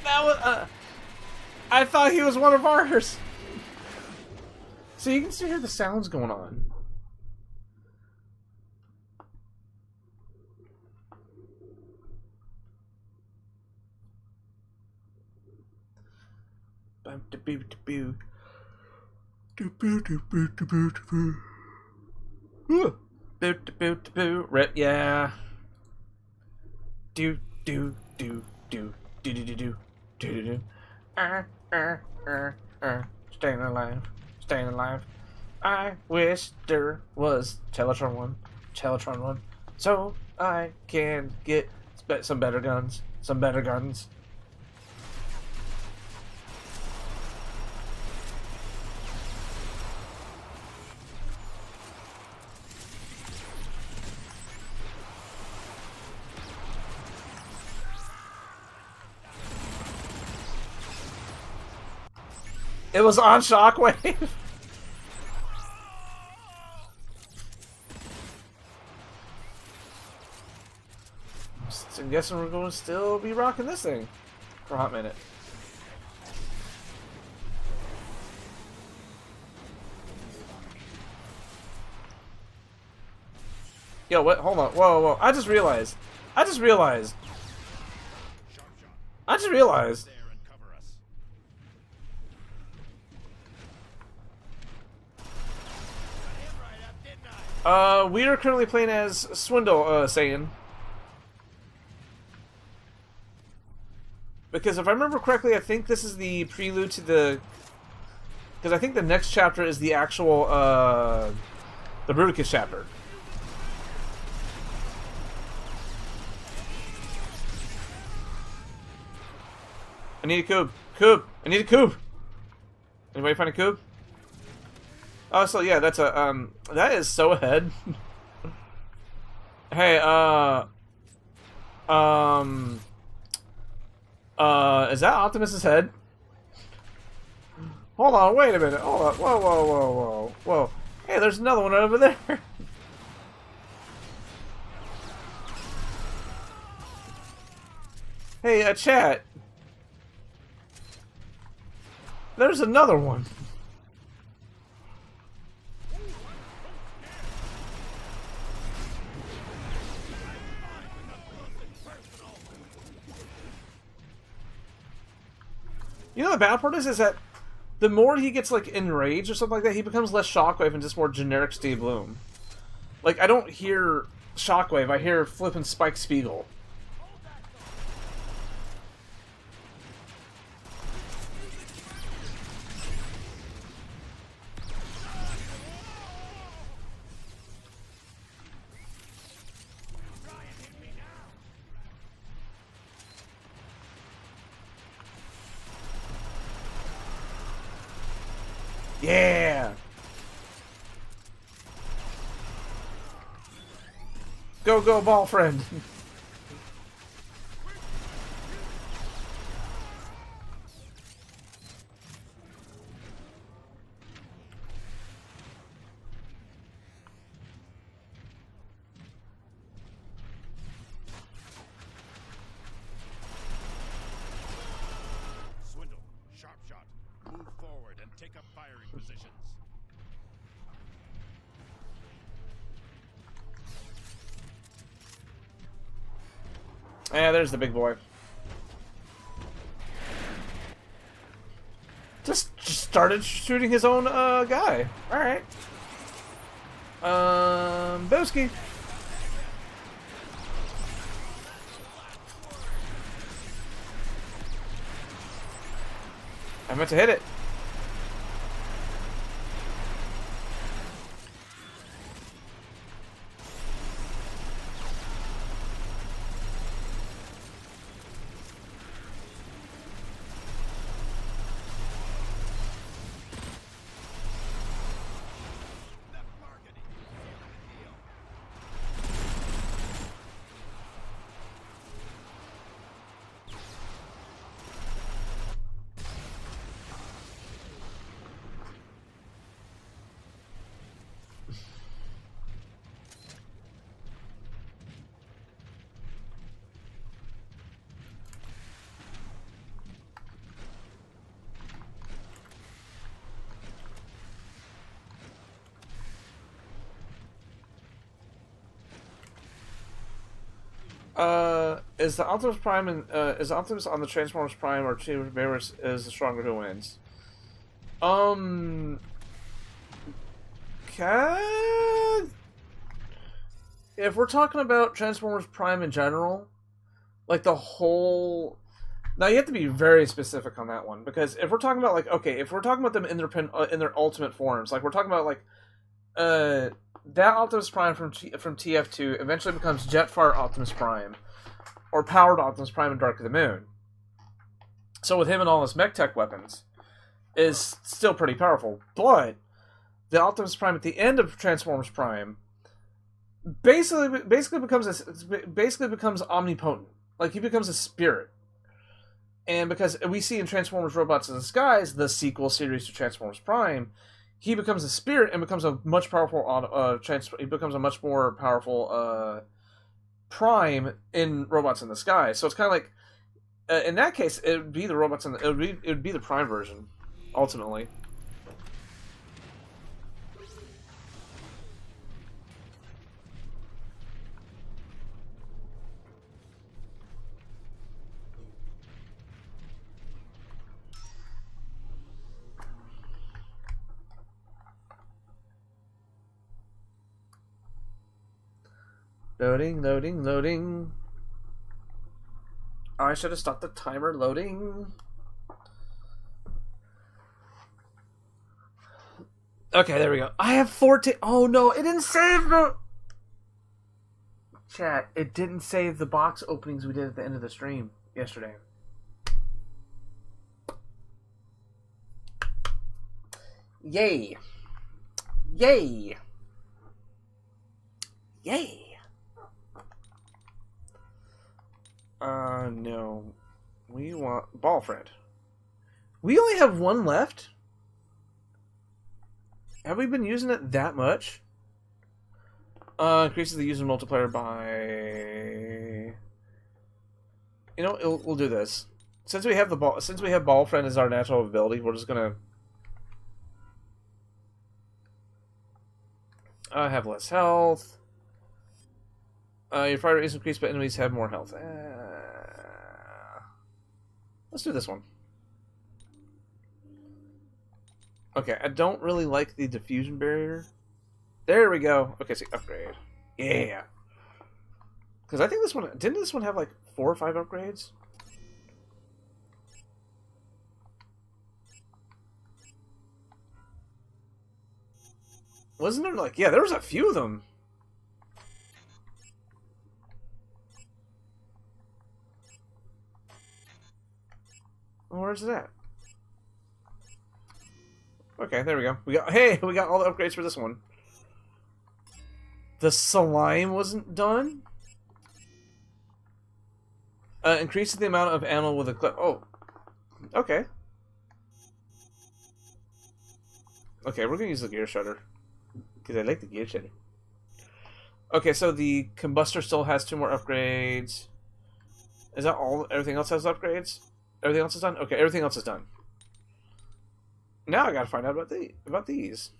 That was, I thought he was one of ours. So you can still hear the sounds going on. Rip, yeah. Do do do do do do do do do do. Staying alive, staying alive. I wish there was Teletron 1, so I can get some better guns, some better guns. It was on Shockwave. I'm guessing we're going to still be rocking this thing for a hot minute. Yo, what? Hold on. Whoa, whoa. I just realized. There and cover us. Got him right up, didn't I? We are currently playing as Swindle, Saiyan. Because if I remember correctly, I think this is the prelude to the... Because I think the next chapter is the actual, the Bruticus chapter. I need a cube. I need a cube! Anybody find a cube? Oh, so yeah, that's a, that is so ahead. Hey, is that Optimus's head? Hold on, wait a minute. Hold on. Whoa, whoa, whoa, whoa, whoa. Hey, there's another one over there. Hey, chat. There's another one. You know the bad part is that the more he gets like enraged or something like that, he becomes less Shockwave and just more generic Steve Bloom. Like I don't hear Shockwave, I hear flipping Spike Spiegel. Yeah! Go, go, ball friend! Swindle, sharp shot. Move forward and take up firing positions. Yeah, there's the big boy. Just started shooting his own guy. Alright. Boski. I meant to hit it. Is the Optimus Prime and is Optimus on the Transformers Prime or Team Bears is the stronger who wins? If we're talking about Transformers Prime in general, like the whole, now you have to be very specific on that one, because if we're talking about like, okay, if we're talking about them in their ultimate forms, like we're talking about like that Optimus Prime from TF2 eventually becomes Jetfire Optimus Prime, or Powered Optimus Prime in Dark of the Moon. So with him and all his mech tech weapons, is still pretty powerful. But the Optimus Prime at the end of Transformers Prime basically becomes omnipotent. Like he becomes a spirit. And because we see in Transformers Robots in Disguise, the sequel series to Transformers Prime, he becomes a spirit and becomes a much powerful he becomes a much more powerful Prime in Robots in the Sky. So it's kind of like in that case it would be the it would be the Prime version ultimately. Loading, loading, loading. Oh, I should have stopped the timer loading. Okay, there we go. I have 14. Oh no, it didn't save the... Chat, it didn't save the box openings we did at the end of the stream yesterday. Yay. Yay. Yay. No. We want ball friend. We only have one left? Have we been using it that much? Increases the user multiplier by... You know, we'll do this. Since we have ball friend as our natural ability, we're just gonna have less health. Your fire rate is increased, but enemies have more health. Let's do this one. Okay, I don't really like the diffusion barrier. There we go. Okay, so upgrade. Yeah. Because I think this one... Didn't this one have like 4 or 5 upgrades? Wasn't there like... Yeah, there was a few of them. Where's it at? Okay, there we go. We got all the upgrades for this one. The slime wasn't done. Increases the amount of ammo with a clip. Oh, okay. Okay, we're gonna use the gear shutter because I like the gear shutter. Okay, so the combustor still has 2 more upgrades. Is that all? Everything else has upgrades. Everything else is done. Okay, everything else is done. Now I gotta find out about these.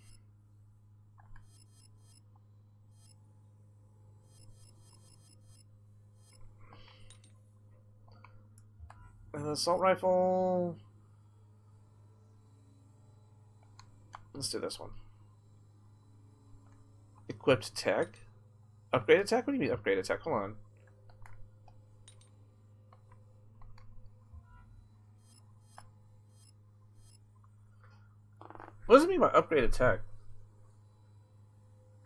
Assault rifle. Let's do this one. Equipped tech. Upgraded tech? What do you mean upgraded tech? Hold on. What does it mean by upgraded tech?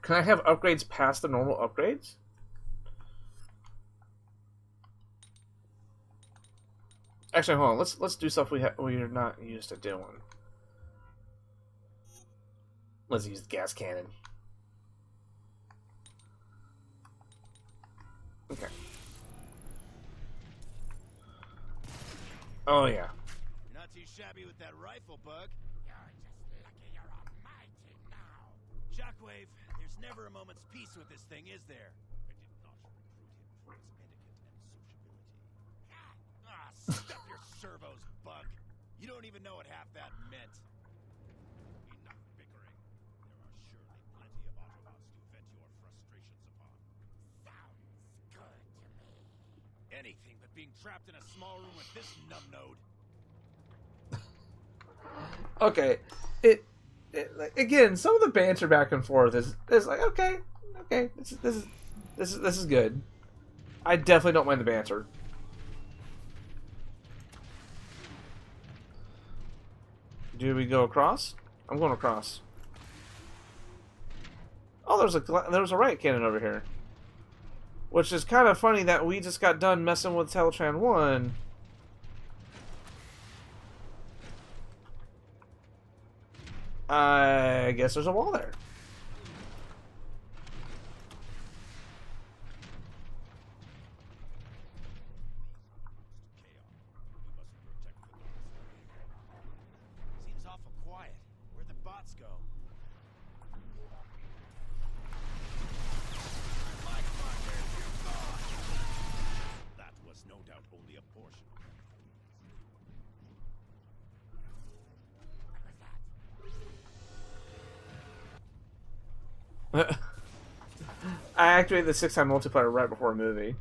Can I have upgrades past the normal upgrades? Actually, hold on. Let's do stuff we're not used to doing. Let's use the gas cannon. Okay. Oh yeah. You're not too shabby with that rifle, Bug. You're just lucky you're almighty now. Shockwave, there's never a moment's peace with this thing, is there? I did not recruit him for his etiquette and sociability. Ah, stuff your servos, Bug. You don't even know what half that meant. Enough bickering. There are surely plenty of Autobots to vent your frustrations upon. Sounds good to me. Anything but being trapped in a small room with this numbnode. Okay. Like, again, some of the banter back and forth is like okay, this is good. I definitely don't mind the banter. Do we go across? I'm going across. Oh, there's a riot cannon over here, which is kind of funny that we just got done messing with Teletran 1. I guess there's a wall there. Seems awful quiet. Where'd the bots go? That was no doubt only a portion. I activated the 6-time multiplier right before a movie.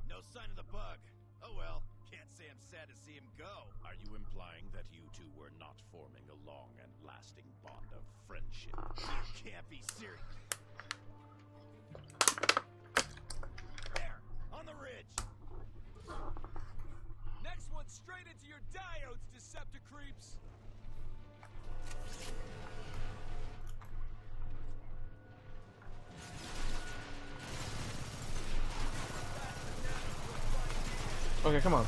No sign of the Bug. Oh well, can't say I'm sad to see him go. Are you implying that you two were not forming a long and lasting bond of friendship? You can't be serious. There, on the ridge. Next one straight into your diodes, Decepticreeps. Okay, come on.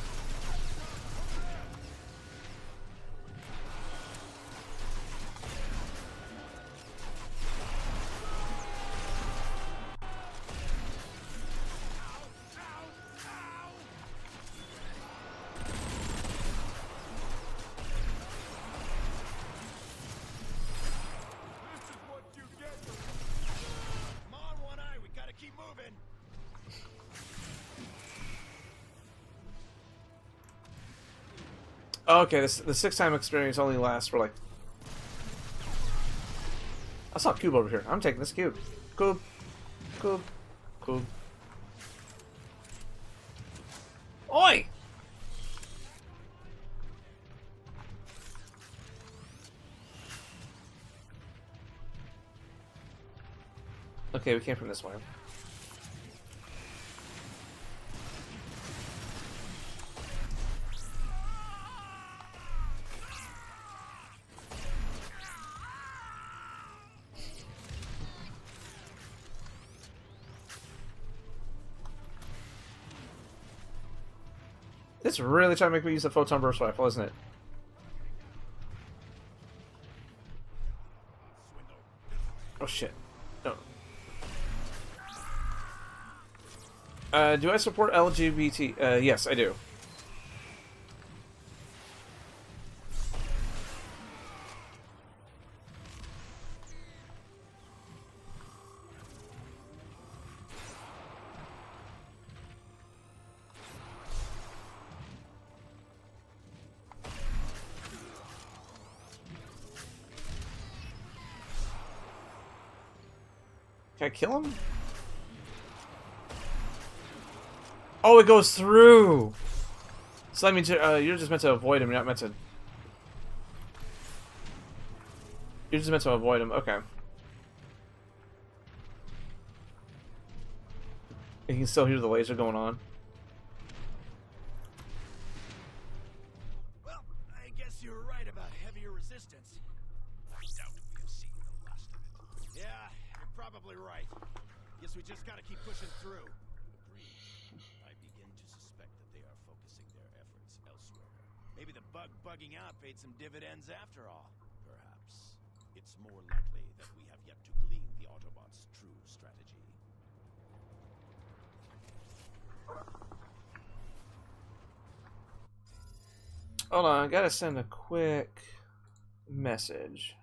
Come on, One Eye, we gotta keep moving. Okay, the 6-time experience only lasts for like... I saw a cube over here. I'm taking this cube. Cube. Cube. Cube. Oi! Okay, Okay, we came from this way. It's really trying to make me use the photon burst rifle, isn't it? Oh shit. No. Do I support LGBT? Yes, I do. Can I kill him? Oh, it goes through! So that means you're just meant to avoid him, you're not meant to... You're just meant to avoid him, okay. You can still hear the laser going on. Well, I guess you were right about heavier resistance. I doubt we have seen the last of it. Yeah, you're probably right. Guess we just gotta keep pushing through. Agreed. I begin to suspect that they are focusing their efforts elsewhere. Maybe the bugging out paid some dividends after all. Perhaps. It's more likely that we have yet to glean the Autobots' true strategy. Hold on, I gotta send a quick message.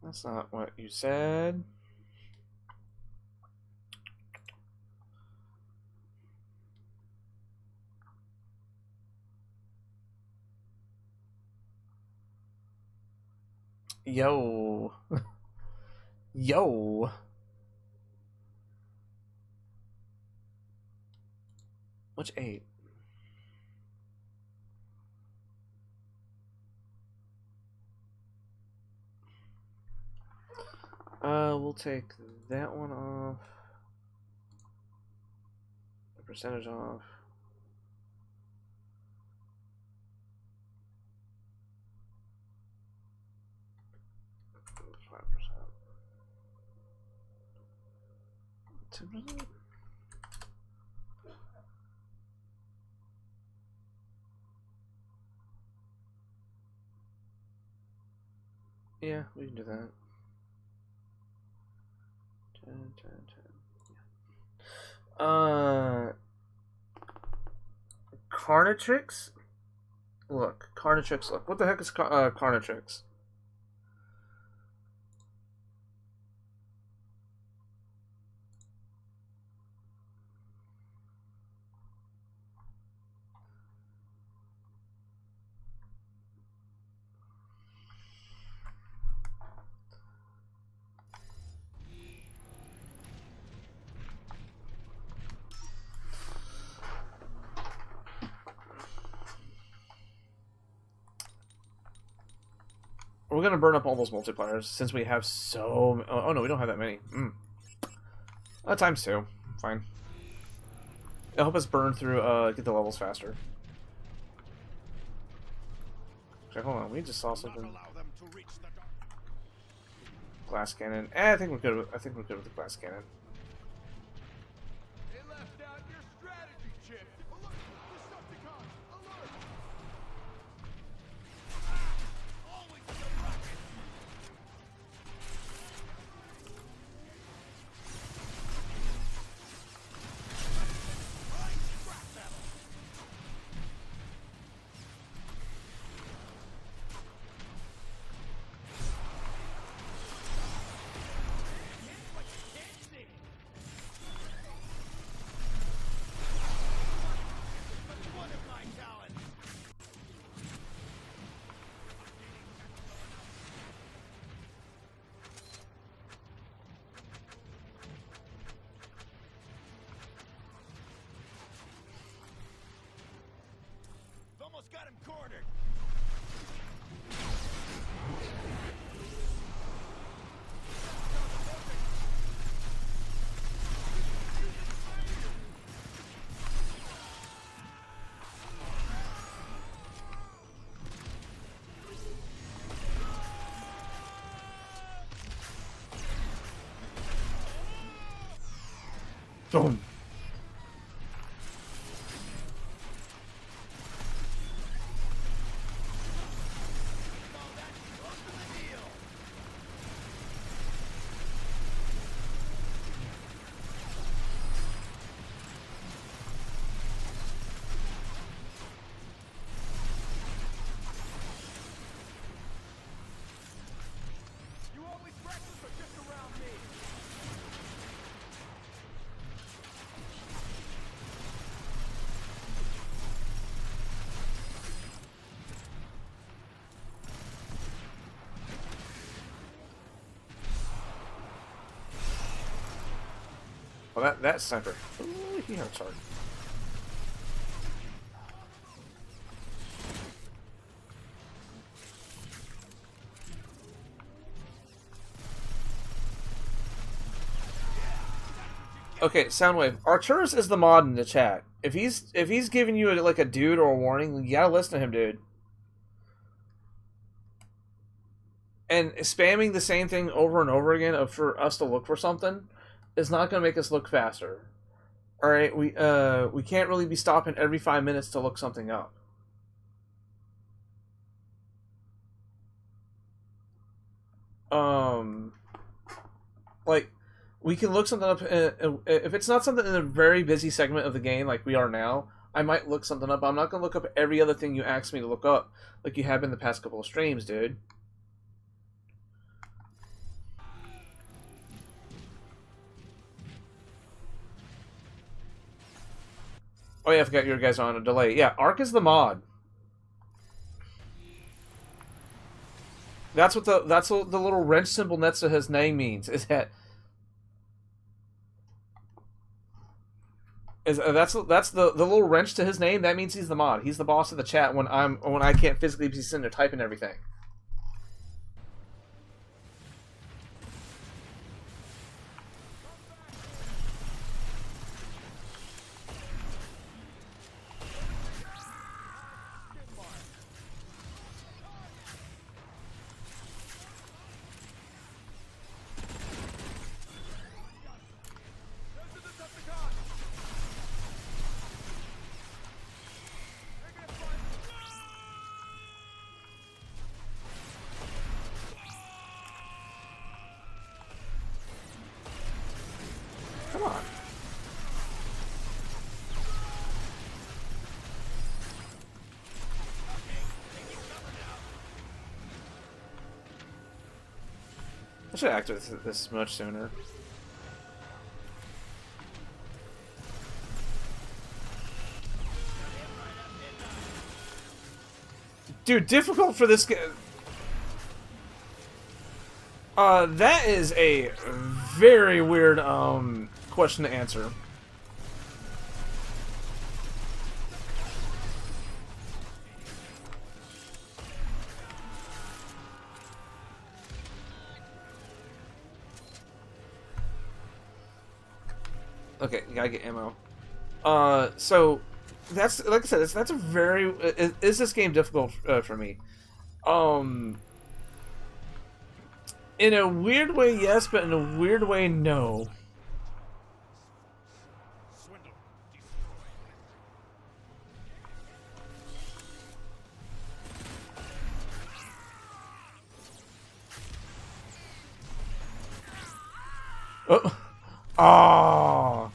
That's not what you said. Yo. Yo. Which 8? We'll take that one off. The percentage off. Yeah, we can do that. 10, 10, 10. Yeah. Carnatrix? Look, Carnatrix, look. What the heck is Carnatrix? We're gonna burn up all those multipliers since we have so. Oh no, we don't have that many. Times 2. Fine. It'll help us burn through. Get the levels faster. Okay, hold on. We just saw something. Glass cannon. I think we're good. I think we're good with the glass cannon. They left out your strategy chip. Alert! Decepticons! Alert! Always the rocket! It's got him cornered. Boom. You always practice or just around me? Well, that sniper. Ooh, he hurts hard. Okay, Soundwave. Arturus is the mod in the chat. If he's giving you like a dude or a warning, you gotta listen to him, dude. And spamming the same thing over and over again for us to look for something is not gonna make us look faster. All right, we can't really be stopping every 5 minutes to look something up. Like, we can look something up. If it's not something in a very busy segment of the game like we are now, I might look something up. I'm not gonna look up every other thing you ask me to look up, like you have in the past couple of streams, dude. Oh yeah, I forgot you guys are on a delay. Yeah, Arc is the mod. That's what the little wrench symbol next to his name means. Is that that's the little wrench to his name? That means he's the mod. He's the boss of the chat when I can't physically be sitting there typing everything. Come on. I should have activated this much sooner. Dude, difficult for this game. That is a very weird, question to answer. Okay, you gotta get ammo. So, that's, like I said, that's a very... Is this game difficult for me? In a weird way, yes, but in a weird way, no. Swindle. Oh. Oh.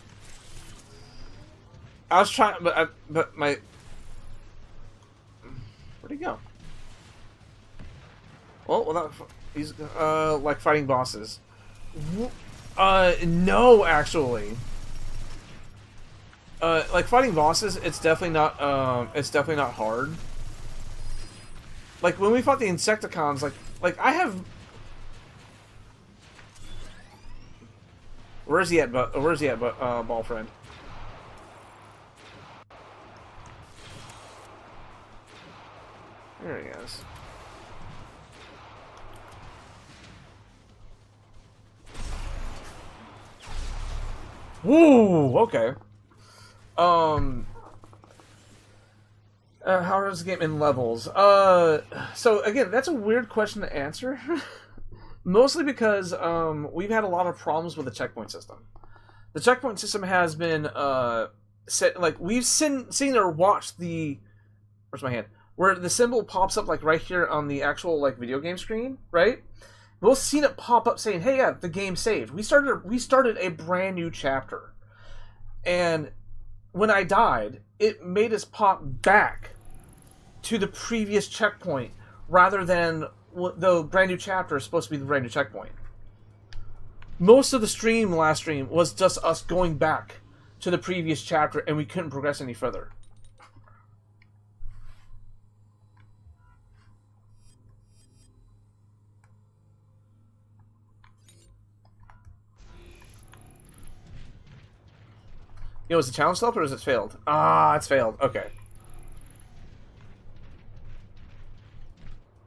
I was trying, but my... Where'd he go? Well, he's, like fighting bosses. No, actually. Like fighting bosses, it's definitely not hard. Like when we fought the Insecticons, like I have... Where's he at, ball friend? There he is. Woo! Okay. How does the game in levels? So again, that's a weird question to answer. Mostly because we've had a lot of problems with the checkpoint system. The checkpoint system has been set, like, we've seen or watched the, where's my hand? Where the symbol pops up, like, right here on the actual, like, video game screen, right? We've seen it pop up saying, "Hey, yeah, the game saved." We started a brand new chapter, and when I died, it made us pop back to the previous checkpoint rather than the brand new chapter is supposed to be the brand new checkpoint. Most of the last stream, was just us going back to the previous chapter, and we couldn't progress any further. Yo, is the challenge still up or is it failed? Ah, it's failed. Okay.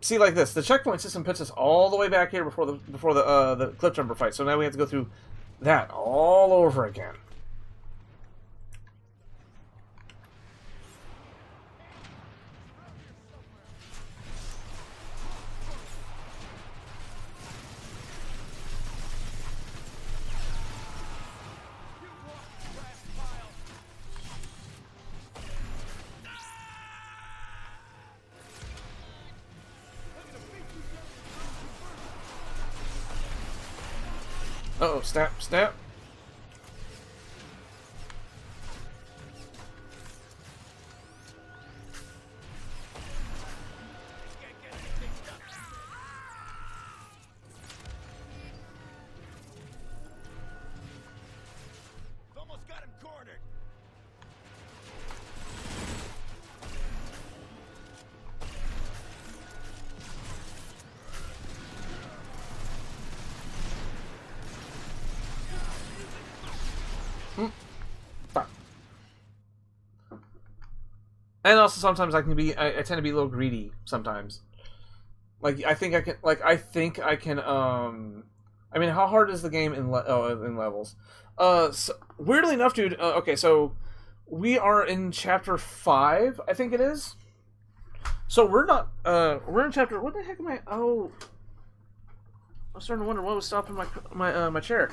See, like this, the checkpoint system puts us all the way back here before the cliff jumper fight. So now we have to go through that all over again. Uh-oh, snap, snap. Almost got him cornered. And also sometimes I tend to be a little greedy sometimes. Like I think I can I mean, how hard is the game in levels? So, weirdly enough, dude, okay, so we are in chapter 5, I think it is. So we're in chapter, what the heck am I, I was starting to wonder what was stopping my chair.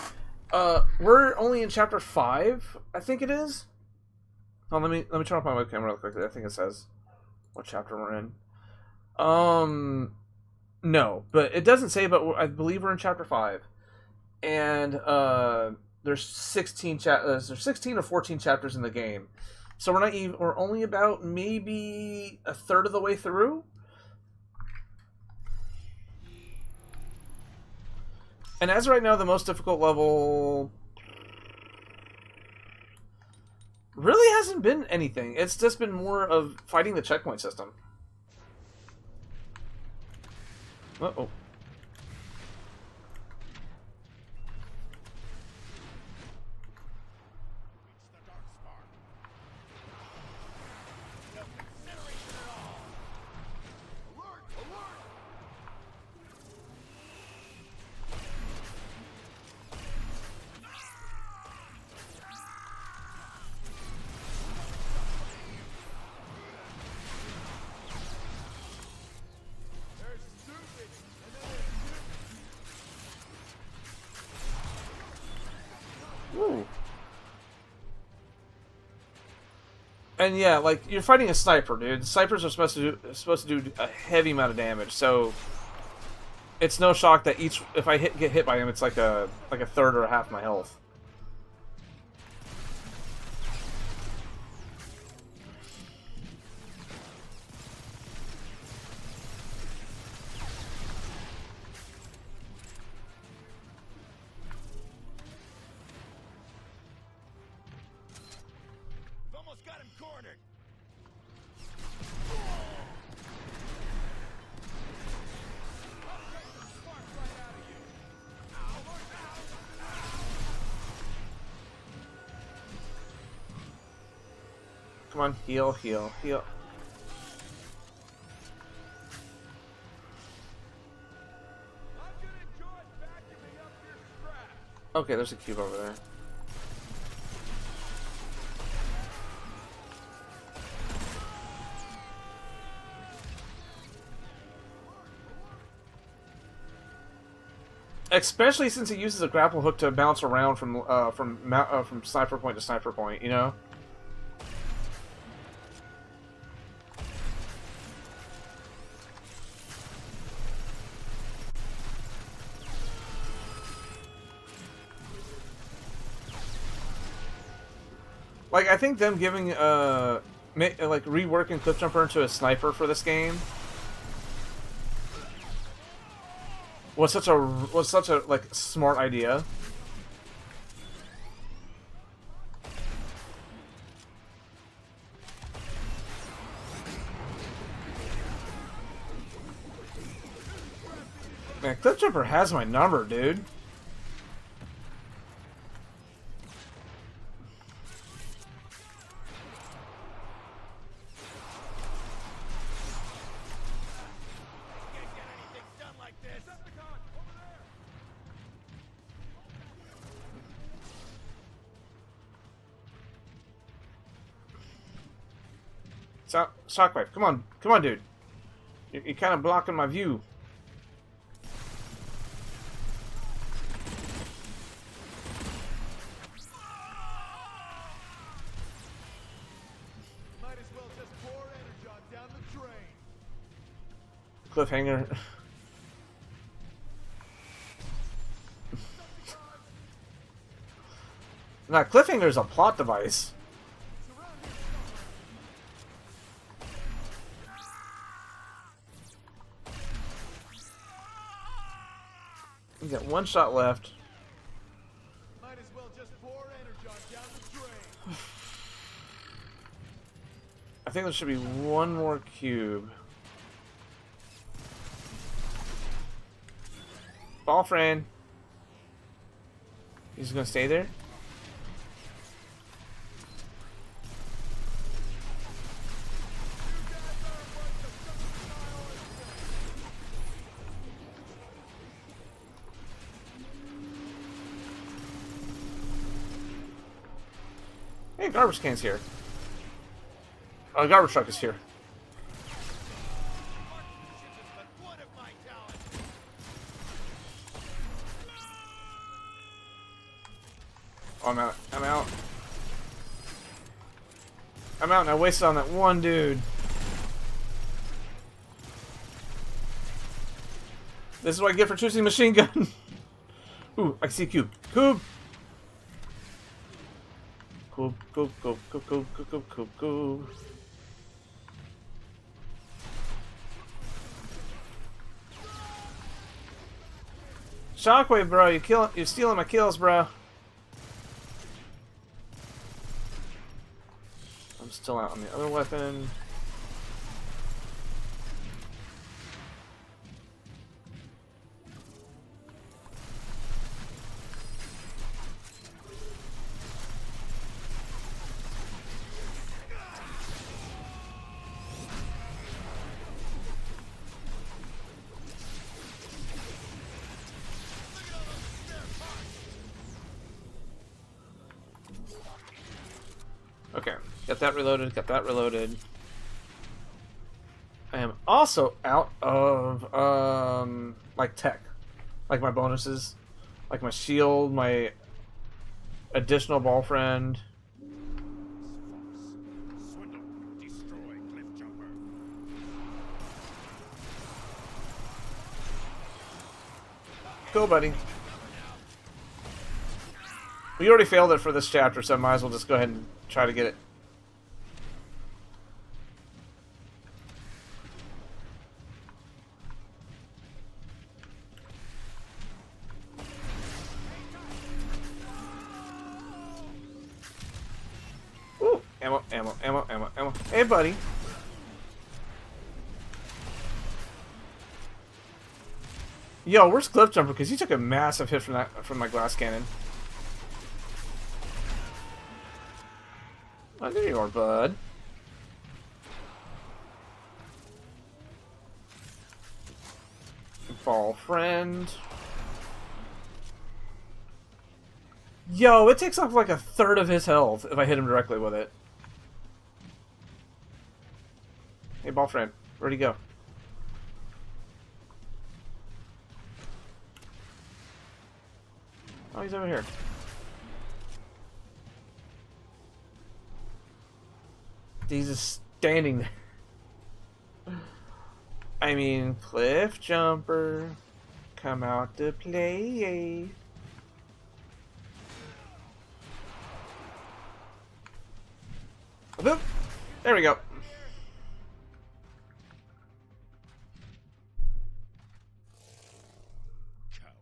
We're only in chapter 5, I think it is. Oh, let me turn off my webcam real quickly. I think it says what chapter we're in. No, but it doesn't say. But I believe we're in chapter 5, and there's 16 or 14 chapters in the game. So we're only about maybe a third of the way through. And as of right now, the most difficult level really hasn't been anything. It's just been more of fighting the checkpoint system. Uh-oh. Ooh. And yeah, like, you're fighting a sniper, dude. Snipers are supposed to do a heavy amount of damage, so it's no shock that if I get hit by him, it's like a third or a half my health. Almost got him cornered. Come on, heal, heal, heal. Okay, there's a cube over there. Especially since it uses a grapple hook to bounce around from sniper point to sniper point, you know? Like, I think them giving, like, reworking Cliffjumper into a sniper for this game was such a like smart idea. Man, Cliffjumper has my number, dude. Shockwave, come on, dude. You're kind of blocking my view. Might as well just pour energon down the drain. Cliffhanger. Nah, Cliffhanger is a plot device. We got one shot left. Might as well just pour energon down the drain. I think there should be one more cube. Ball friend. He's gonna stay there? Hey, garbage can's here. Oh, the garbage truck is here. Oh, I'm out. I'm out. I'm out and I wasted on that one dude. This is what I get for choosing machine gun. Ooh, I see a cube. Cube! Cube, cube, cube, cube, cube, cube, cube, cube, cube. Shockwave, bro, you're stealing my kills, bro. I'm still out on the other weapon. Okay, got that reloaded, got that reloaded. I am also out of, like, tech. Like my bonuses. Like my shield, my additional ball friend. Swindle, destroy Cliffjumper. Go, buddy. We already failed it for this chapter, so I might as well just go ahead and try to get it. Ooh, ammo, ammo, ammo, ammo, ammo. Hey, buddy. Yo, where's Cliffjumper? Because he took a massive hit from my glass cannon. Oh, there you are, bud. Ball friend. Yo, it takes off like a third of his health if I hit him directly with it. Hey, ball frame, where'd he go? Oh, he's over here. He's just standing there. I mean, cliff jumper, come out to play. Boop. There we go. Coward.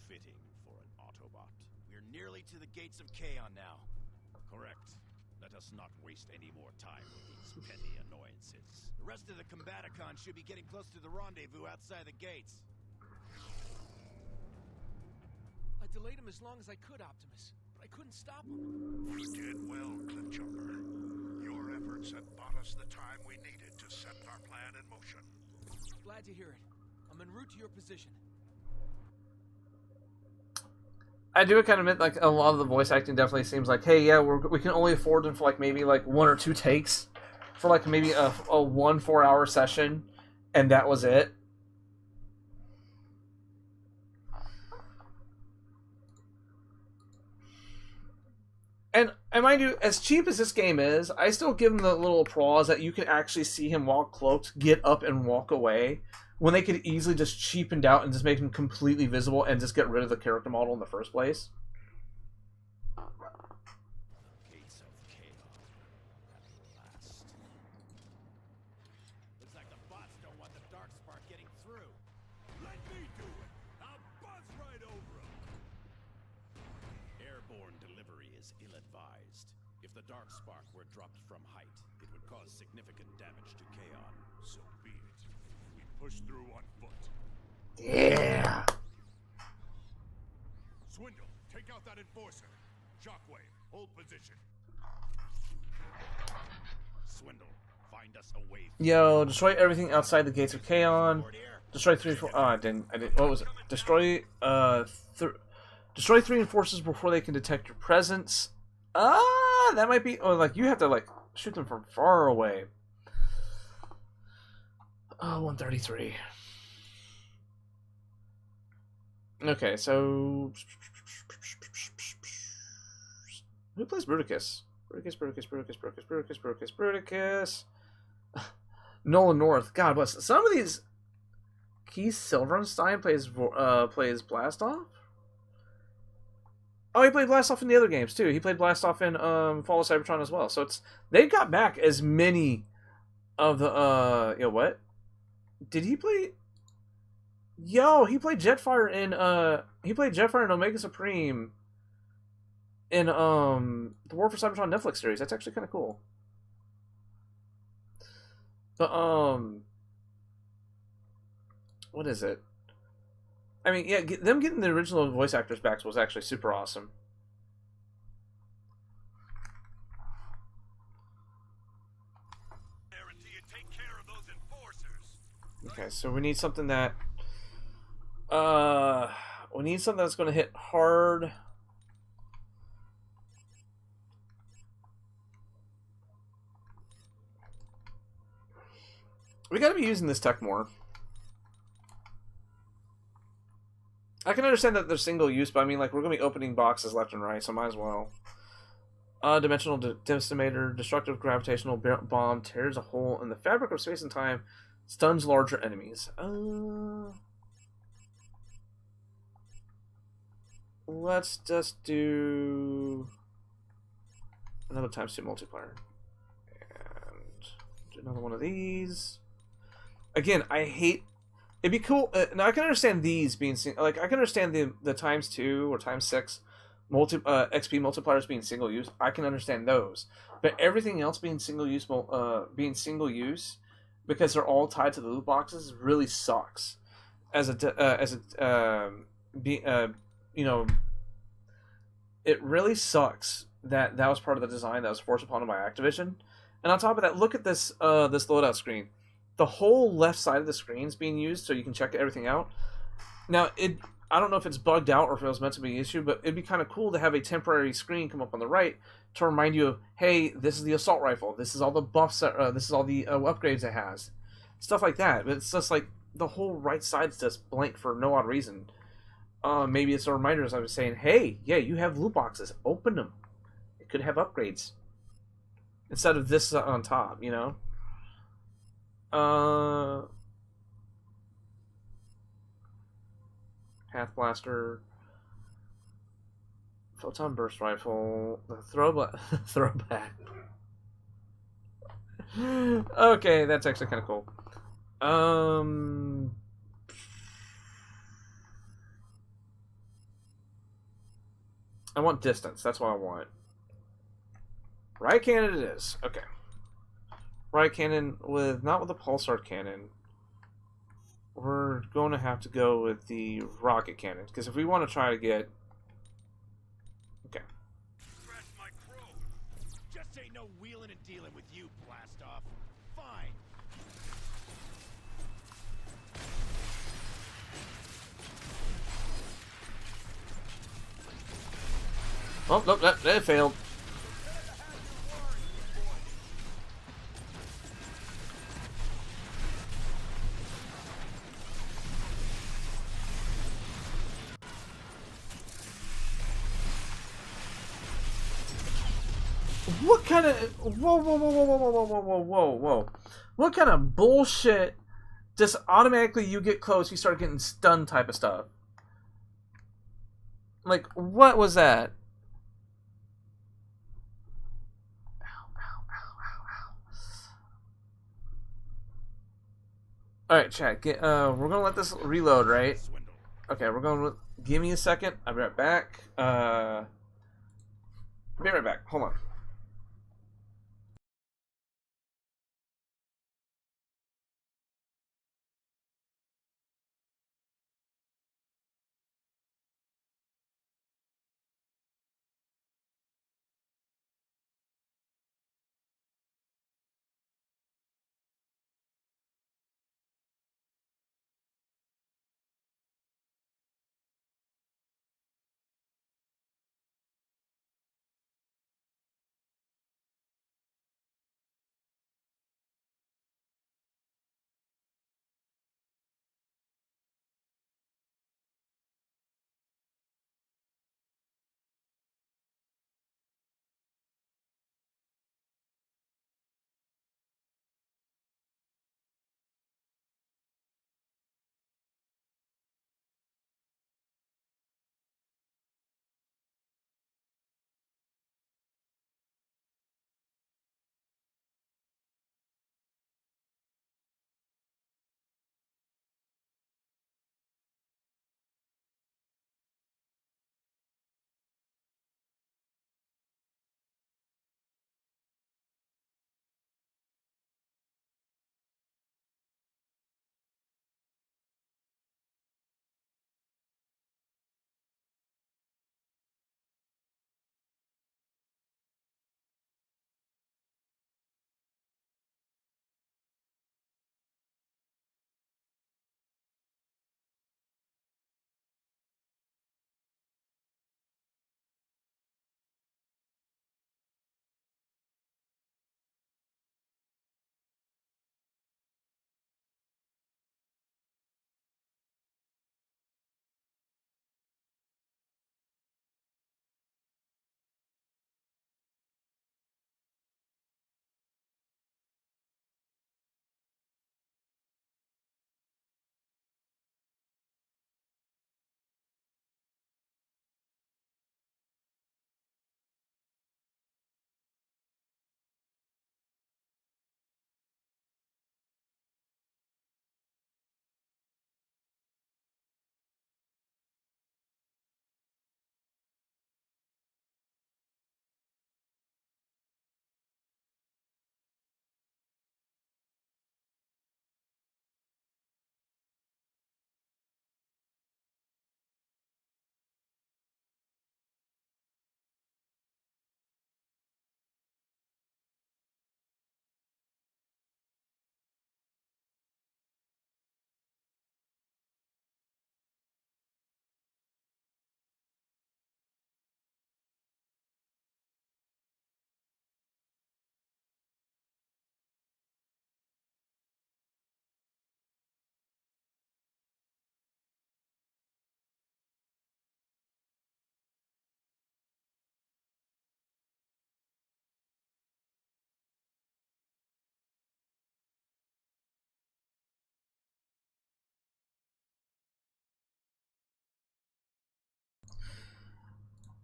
Fitting for an Autobot. We're nearly to the gates of Kaon now. Correct. Let us not waste any more time with these petty annoyances. The rest of the Combaticons should be getting close to the rendezvous outside the gates. I delayed him as long as I could, Optimus, but I couldn't stop him. You did well, Cliffjumper. Your efforts had bought us the time we needed to set our plan in motion. Glad to hear it. I'm en route to your position. I do kind of admit, like, a lot of the voice acting definitely seems like, hey, yeah, we can only afford them for, like, maybe, like, 1 or 2 takes. For, like, maybe a 1 4-hour session. And that was it. And mind you, as cheap as this game is, I still give him the little applause that you can actually see him while cloaked get up and walk away, when they could easily just cheapened out and just make him completely visible and just get rid of the character model in the first place. Gates of Kaon. At last. Looks like the bots don't want the Darkspark getting through. Let me do it! I'll buzz right over him! Airborne delivery is ill-advised. If the Darkspark were dropped from height, it would cause significant damage to Kaon. So be it. We push through on foot. Yeah. Swindle, take out that enforcer. Shockwave, hold position. Swindle, find us a way. Yo, destroy everything outside the gates of Kaon. Destroy 3 and 4. Oh, I didn't. What was it? Destroy. Destroy 3 enforcers before they can detect your presence. That might be. Oh, like you have to like shoot them from far away. 133. Okay, so who plays Bruticus? Bruticus. Nolan North. God bless. Some of these. Keith Silverstein plays Blastoff. Oh, he played Blastoff in the other games too. He played Blastoff in Fall of Cybertron as well. So they got back as many of the what? Did he play? Yo, he played Jetfire in Omega Supreme in the War for Cybertron Netflix series. That's actually kind of cool. But what is it? I mean, yeah, them getting the original voice actors back was actually super awesome. Until you take care of those enforcers. Okay, so we need something that that's going to hit hard. We got to be using this tech more. I can understand that they're single use, but I mean, like, we're going to be opening boxes left and right, so might as well. Dimensional Decimator, Destructive Gravitational Bomb, tears a hole in the fabric of space and time, stuns larger enemies. Let's just do another ×2 multiplier. And do another one of these. Again, I hate... It'd be cool... now, I can understand these being... Like, I can understand the ×2 or ×6 XP multipliers being single use. I can understand those. But everything else being single use, because they're all tied to the loot boxes, really sucks. It really sucks that was part of the design that was forced upon them by Activision. And on top of that, look at this this loadout screen. The whole left side of the screen is being used so you can check everything out. Now, I don't know if it's bugged out or if it was meant to be an issue, but it'd be kind of cool to have a temporary screen come up on the right to remind you of, hey, this is the assault rifle. This is all the buffs. This is all the upgrades it has. Stuff like that. But it's just like the whole right side's just blank for no odd reason. Maybe it's a reminder, as I was saying, hey, yeah, you have loot boxes. Open them. It could have upgrades. Instead of this on top, you know? Path Blaster. Photon Burst Rifle. The throwback. Okay, that's actually kind of cool. I want distance. That's what I want. Riot cannon it is. Okay. Riot cannon with not with the pulsar cannon. We're going to have to go with the rocket cannon because if we want to try to get. Okay. Just ain't no wheeling and dealing with you, blast off. Fine. Oh, nope, that failed. What kind of whoa. What kind of bullshit just automatically you get close, you start getting stunned type of stuff? Like, what was that? Alright, chat, we're gonna let this reload, right? Okay, we're going to give me a second. I'll be right back. Be right back. Hold on.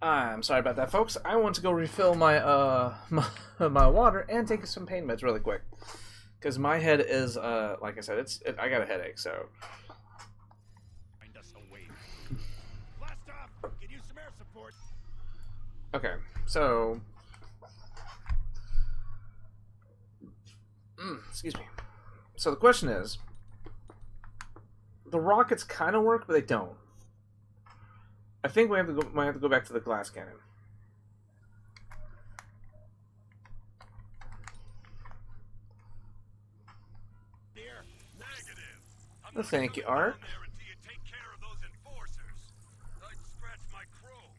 I'm sorry about that, folks. I want to go refill my my water and take some pain meds really quick, because my head is like I said, I got a headache. So. Find us a way. Blast off. Can use some air support. Okay, so. Excuse me. So the question is, the rockets kind of work, but they don't. I think we might have to go back to the glass cannon. Here. Negative. I'm Well, not thank you, coming Art. down there until you take care of those enforcers. I'd scratch my chrome.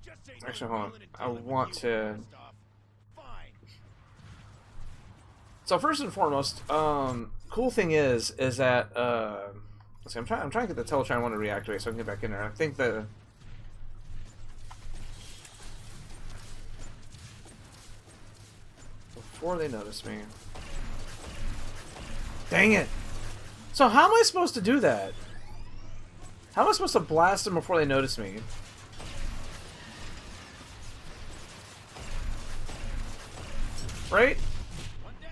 Just say Actually, no hold on. dealing and I dealing with want you, to. blast off. Fine. So first and foremost, cool thing is that let's see, I'm trying to get the Teletran one to reactivate so I can get back in there. I think the before they notice me. Dang it! So how am I supposed to do that? How am I supposed to blast them before they notice me? Right? One down.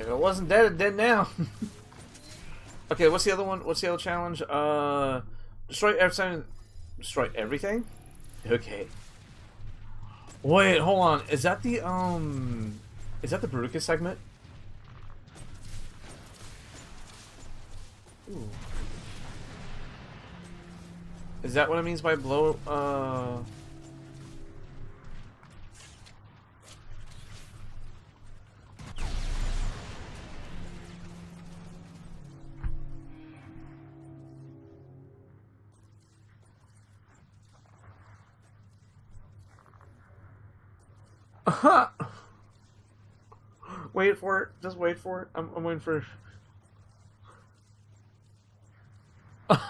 If it wasn't dead, it's dead now. Okay, what's the other one? What's the other challenge? Destroy everything. Destroy everything? Okay. Wait, hold on. Is that the Bruticus segment? Ooh. Is that what it means by blow? Wait for it. Just wait for it. I'm waiting for. I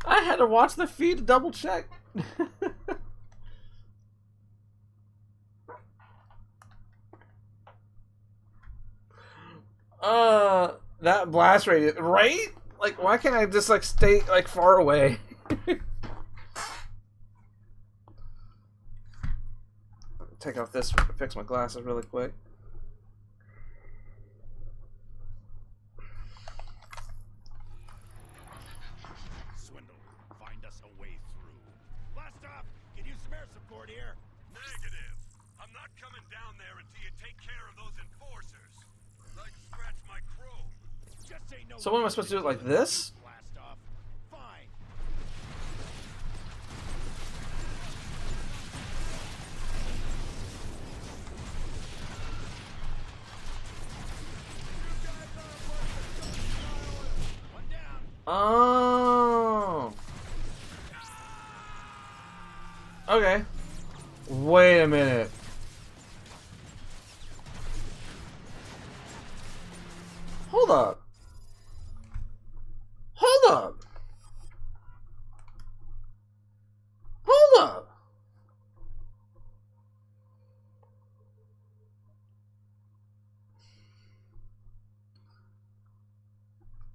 had to watch the feed to double check. That blast radius, right? Like, why can't I just like stay like far away? Take off this, fix my glasses really quick. Swindle. Find us a way through. Blast off. Can use some air support here. Negative. I'm not coming down there until you take care of those enforcers. I'd scratch my chrome. Just say no. So what am I supposed to do it like this? Blast off. Fine. One down. Oh. Okay. Wait a minute. Hold up. Hold up. Hold up.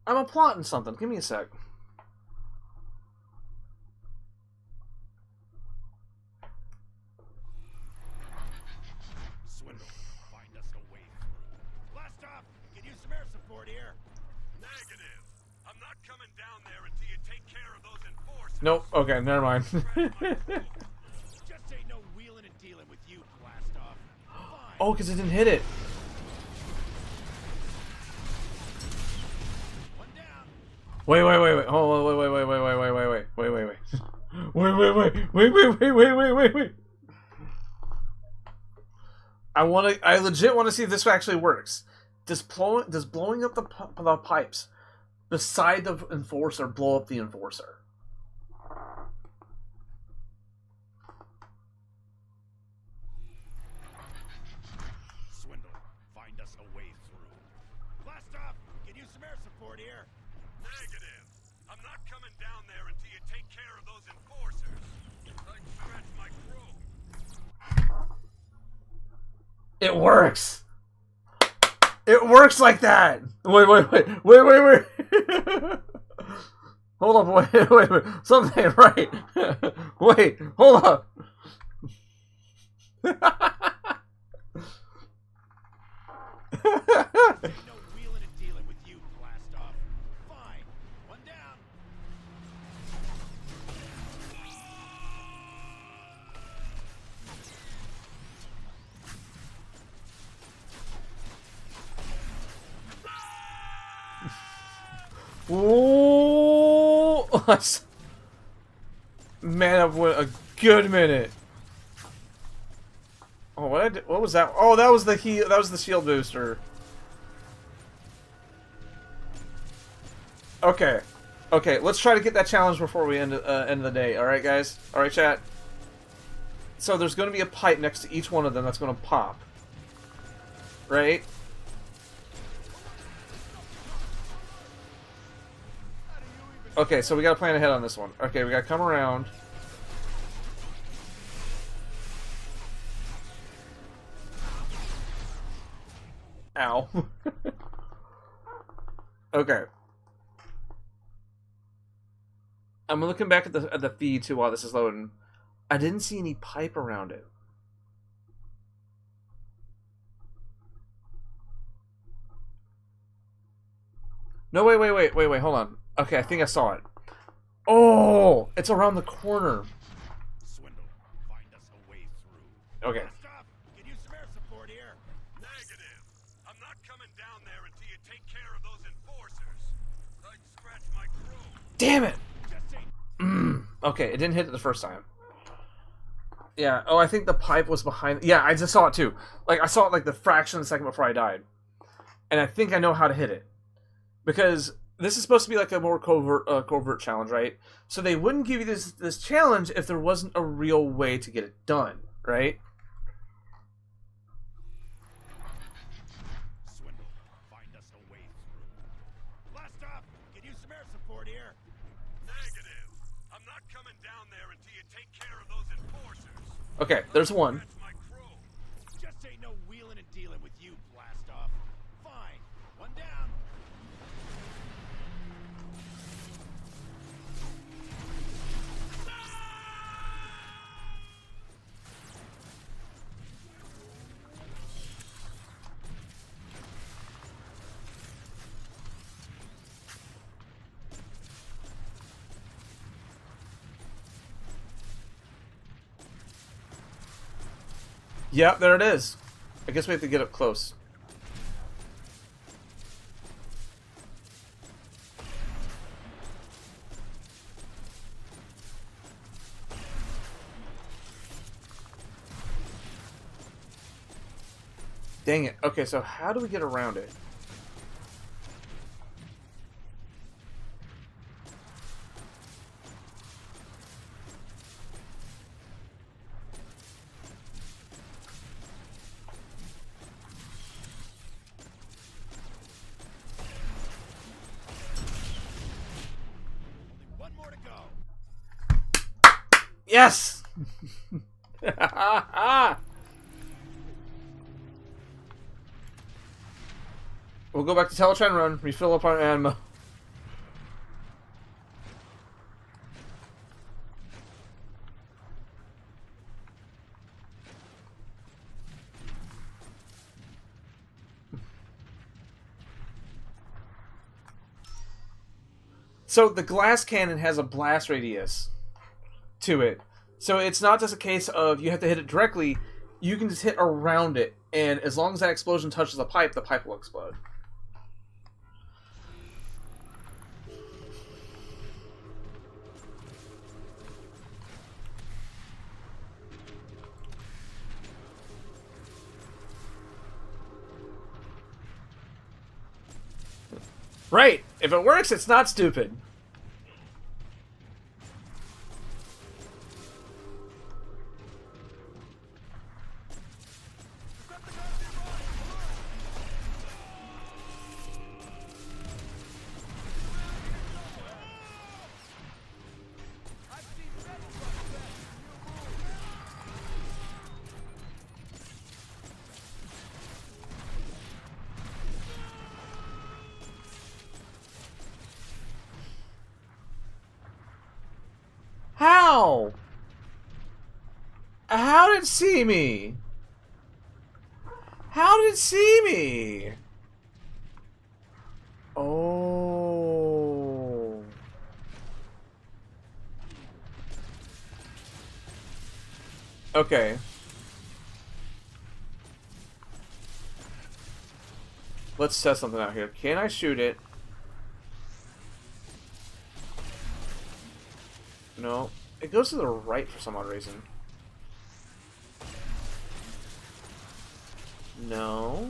I'm plotting something. Give me a sec. Swindle. Find us a way through. Blast off. Can use some air support here. Negative. I'm not coming down there until you take care of those enforcers. Nope. Okay, never mind. Just say no wheeling and dealing with you, blast off. Fine. Oh, because it didn't hit it. One down. Wait. Hold on. Wait. Wait. I legit want to see if this actually works. Does blowing up the pipes beside the enforcer blow up the enforcer? support here? Negative. I'm not coming down there until you take care of those enforcers. I'd scratch my crow. It works. It works like that. Wait. Hold up, wait. Something ain't right. Wait, hold up. Ain't no wheeling and dealing with you, blast off. Fine. One down. Ooh, man, I've went a good minute. Oh, what was that? Oh, that was the heal. That was the shield booster. Okay, let's try to get that challenge before we end the day. All right, guys. All right, chat. So there's going to be a pipe next to each one of them that's going to pop. Right? Okay, so we gotta plan ahead on this one. Okay, we gotta come around. Ow. Okay. I'm looking back at the feed too while this is loading. I didn't see any pipe around it. No, wait, hold on. Okay, I think I saw it. Oh, it's around the corner. Swindle, find us a way through. Okay. Stop! Can use some air support here. Negative. I'm not coming down there until you take care of those enforcers. I'd scratch my crow. Damn it! Just ain't Okay, it didn't hit it the first time. Yeah, oh, I think the pipe was behind... Yeah, I just saw it too. Like, I saw it like the fraction of a second before I died. And I think I know how to hit it. Because this is supposed to be like a more covert challenge, right? So they wouldn't give you this challenge if there wasn't a real way to get it done, right? swindle, find us a way through. Blast off! Can use some air support here. Negative. I'm not coming down there until you take care of those enforcers. Okay, there's one. Scratch my crow. Just ain't no wheeling and dealing with you, blast off. Fine. One down. Yep, there it is. I guess we have to get up close. Dang it. Okay, so how do we get around it? Only one more to go. Yes! We'll go back to Teletran Run, refill up our ammo. So the glass cannon has a blast radius to it. So it's not just a case of you have to hit it directly, you can just hit around it, and as long as that explosion touches the pipe will explode. Right! If it works, it's not stupid. How? How did it see me? How did it see me? Oh. Okay. Let's test something out here. Can I shoot it? No. It goes to the right for some odd reason. No.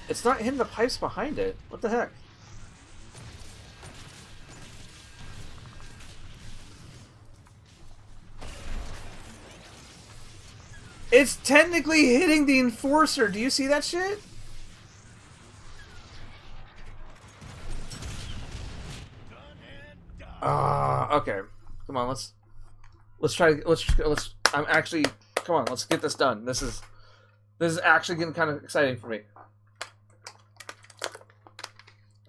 It's not hitting the pipes behind it. What the heck? It's technically hitting the enforcer. Do you see that shit? Okay. Come on, let's I'm actually, come on, let's get this done. This is actually getting kind of exciting for me.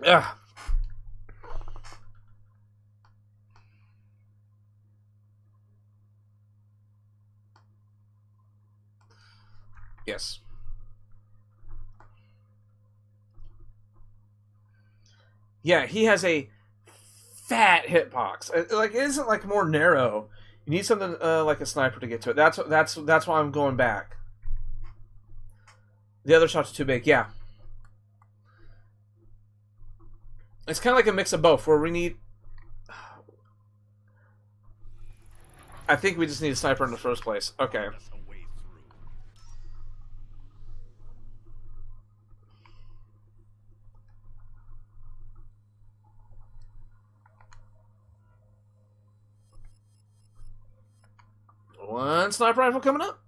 Yeah. Yes. Yeah, he has a fat hitbox. Like, it isn't like more narrow. You need something like a sniper to get to it. That's why I'm going back. The other shots are too big. Yeah. It's kind of like a mix of both, where we need... I think we just need a sniper in the first place. Okay. One sniper rifle coming up.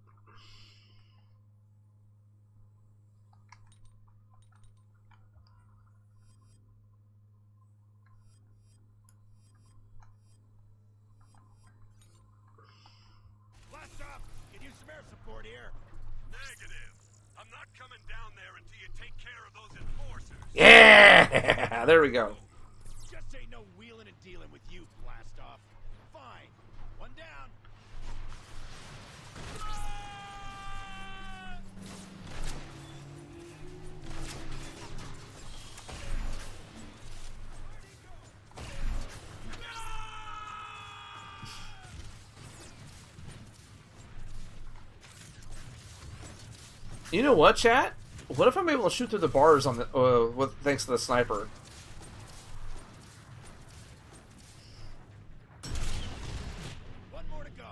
Blast off! Can use some air support here. Negative. I'm not coming down there until you take care of those enforcers. Yeah! There we go. Just ain't no wheeling and dealing with you, blast off. Fine. One down. You know what, chat? What if I'm able to shoot through the bars on the with thanks to the sniper? One more to go.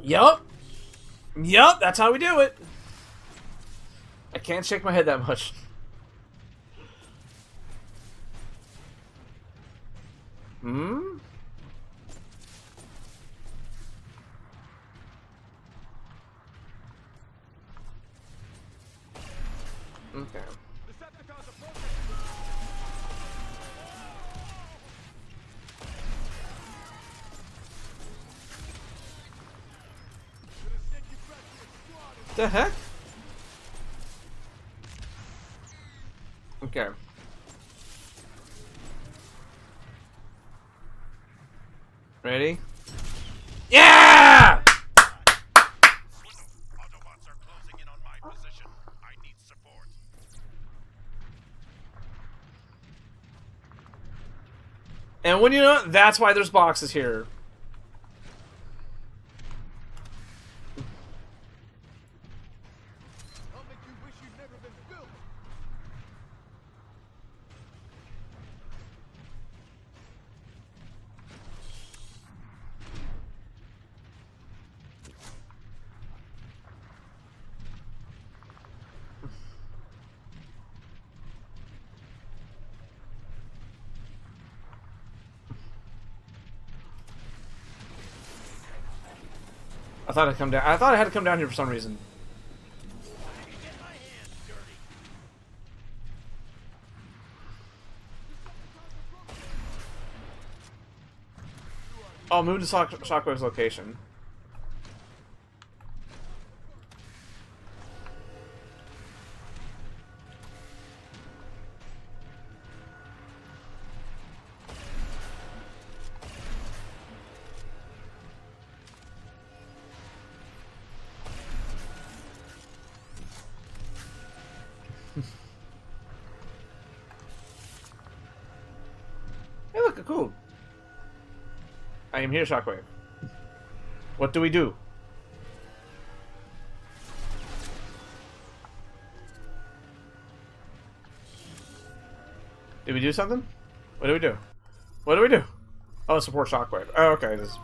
Yup. Yup, that's how we do it. I can't shake my head that much. Hmm? Okay. The heck? Okay. Ready? Yeah! Autobots are closing in on my position. I need support. And when you know, that's why there's boxes here. I'll make you wish you'd never been built. I thought I'd come down. I thought I had to come down here for some reason. Get my hands dirty. Oh, move to Shockwave's location. Okay, cool. I am here, Shockwave. What do we do? Did we do something? What do we do? What do we do? Oh, support Shockwave. Oh, okay. This...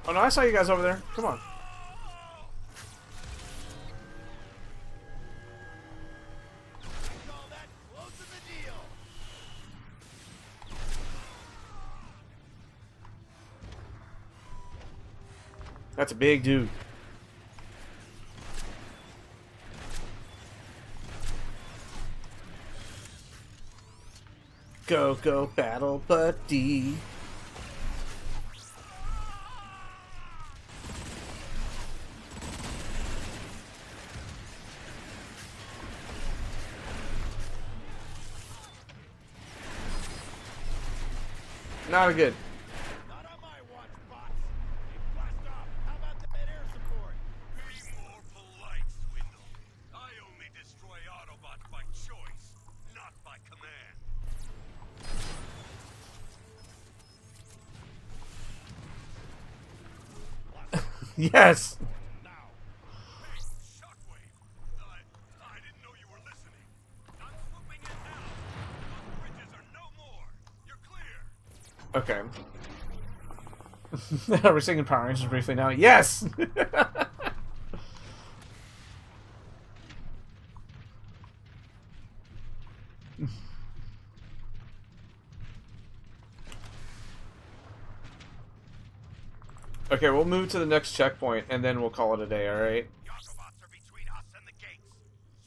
Oh no, I saw you guys over there. Come on. Call that close of the deal. That's a big dude. Go, go, battle buddy. Not a good. Not on my watch, bots. Hey, blast off. How about that air support? Be more polite, Swindle. I only destroy Autobots by choice, not by command. Yes. Now. Hey, Shockwave. I didn't know you were listening. I'm swooping in now. Those bridges are no more. You're clear. Okay. Are we singing Power Rangers briefly now? Yes! Okay, we'll move to the next checkpoint, and then we'll call it a day, alright? The Autobots are between us and the gates.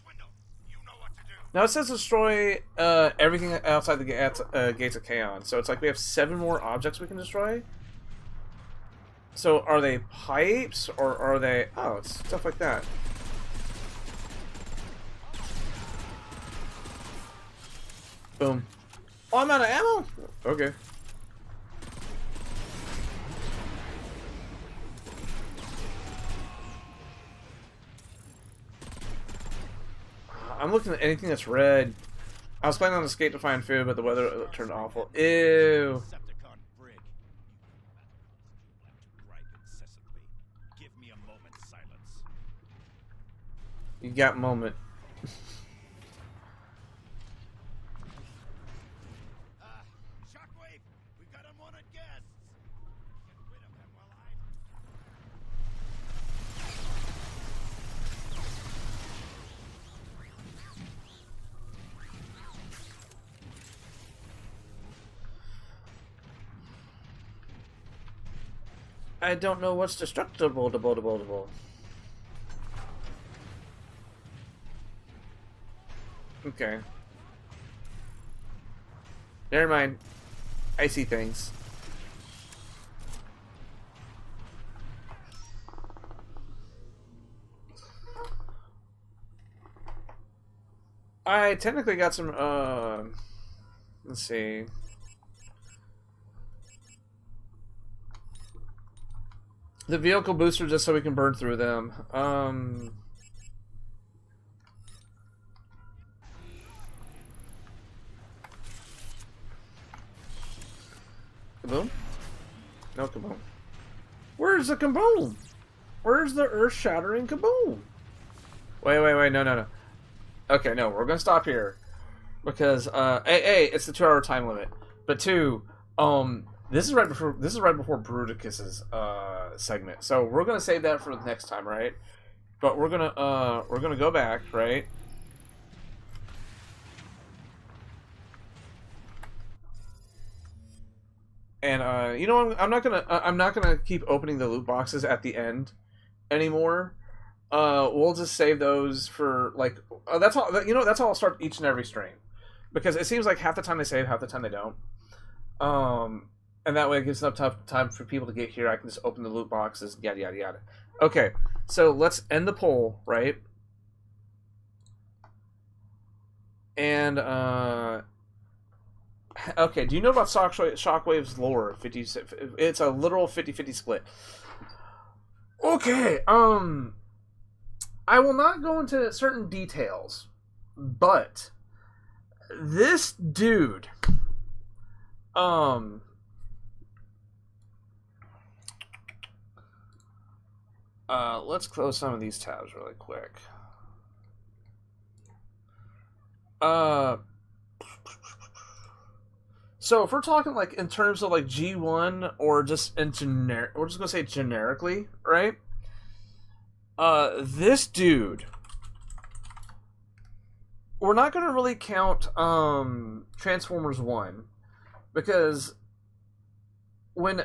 Swindle, you know what to do. Now it says destroy everything outside the gates of Kaon. So it's like we have 7 more objects we can destroy. So are they pipes, or are they... Oh, it's stuff like that. Boom. Oh, I'm out of ammo? Okay. I'm looking at anything that's red. I was planning on escape to find food, but the weather turned awful. Ew. Decepticon brig. Gripe incessantly. Give me a moment's silence. You got moment. Shockwave, we've got unwanted guests. Get rid of them while I... I don't know what's destructible. Okay. Never mind. I see things. I technically got some, let's see. The vehicle booster just so we can burn through them. Kaboom? No kaboom. Where's the kaboom? Where's the earth-shattering kaboom? Wait, no. Okay, no, we're gonna stop here. Because, A, it's the 2-hour time limit. But 2, this is right before Bruticus's segment. So we're gonna save that for the next time, right? But we're gonna go back, right? And you know, I'm not gonna keep opening the loot boxes at the end anymore. We'll just save those for like that's all. You know, that's how I'll start each and every stream, because it seems like half the time they save, half the time they don't. And that way it gives enough time for people to get here. I can just open the loot boxes, yada yada yada. Okay, so let's end the poll, right? And Okay, do you know about Shockwave's lore? 50, it's a literal 50-50 split. Okay, I will not go into certain details, but this dude, let's close some of these tabs really quick. So if we're talking like in terms of like G1 or just in generic, we're just gonna say generically, right? This dude, we're not gonna really count Transformers 1 because when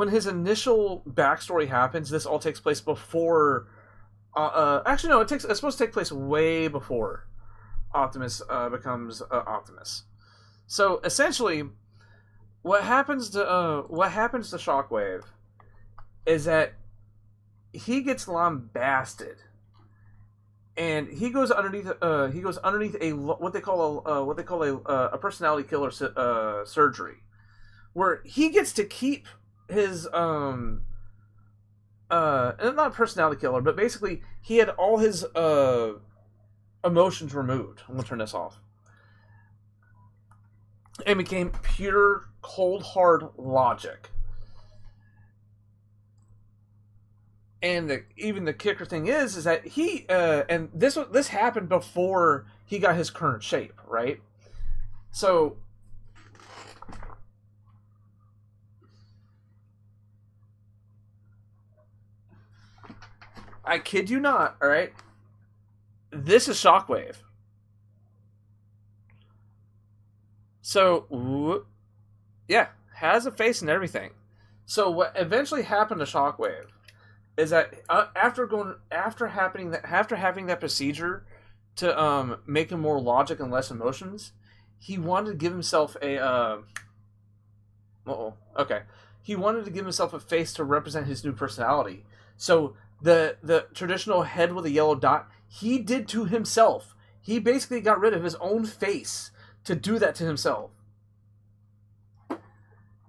his initial backstory happens, this all takes place before. Actually, no, it's supposed to take place way before Optimus becomes Optimus. So essentially, what happens to Shockwave is that he gets lambasted, and he goes underneath a what they call a personality killer surgery, where he gets to keep his not personality killer, but basically he had all his emotions removed. I'm gonna turn this off. And became pure, cold, hard logic. And even the kicker thing is that he and this happened before he got his current shape, right? So I kid you not, all right? This is Shockwave. So, yeah, has a face and everything. So what eventually happened to Shockwave is that after having that procedure to make him more logic and less emotions, he wanted to give himself a he wanted to give himself a face to represent his new personality. So the traditional head with a yellow dot, he did to himself. He basically got rid of his own face to do that to himself.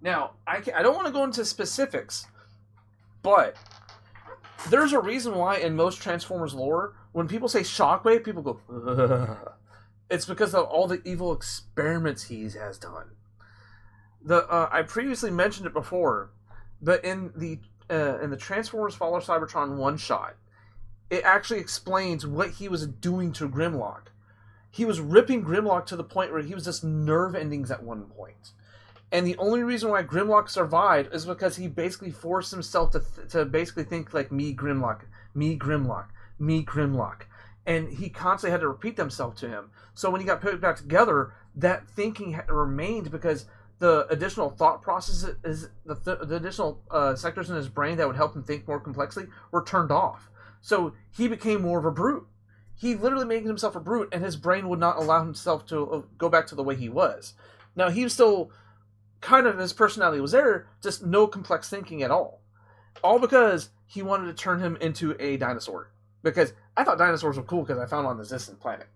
Now, I don't want to go into specifics, but there's a reason why in most Transformers lore, when people say Shockwave, people go, ugh. It's because of all the evil experiments he has done. I previously mentioned it before, but in the Transformers Fall of Cybertron one-shot, it actually explains what he was doing to Grimlock. He was ripping Grimlock to the point where he was just nerve endings at one point. And the only reason why Grimlock survived is because he basically forced himself to basically think like me Grimlock, me Grimlock, me Grimlock. And he constantly had to repeat themselves to him. So when he got put back together, that thinking remained because the additional thought processes, the additional sectors in his brain that would help him think more complexly were turned off. So he became more of a brute. He literally made himself a brute, and his brain would not allow himself to go back to the way he was. Now, he was still kind of, his personality was there, just no complex thinking at all. All because he wanted to turn him into a dinosaur. Because I thought dinosaurs were cool because I found on this distant planet.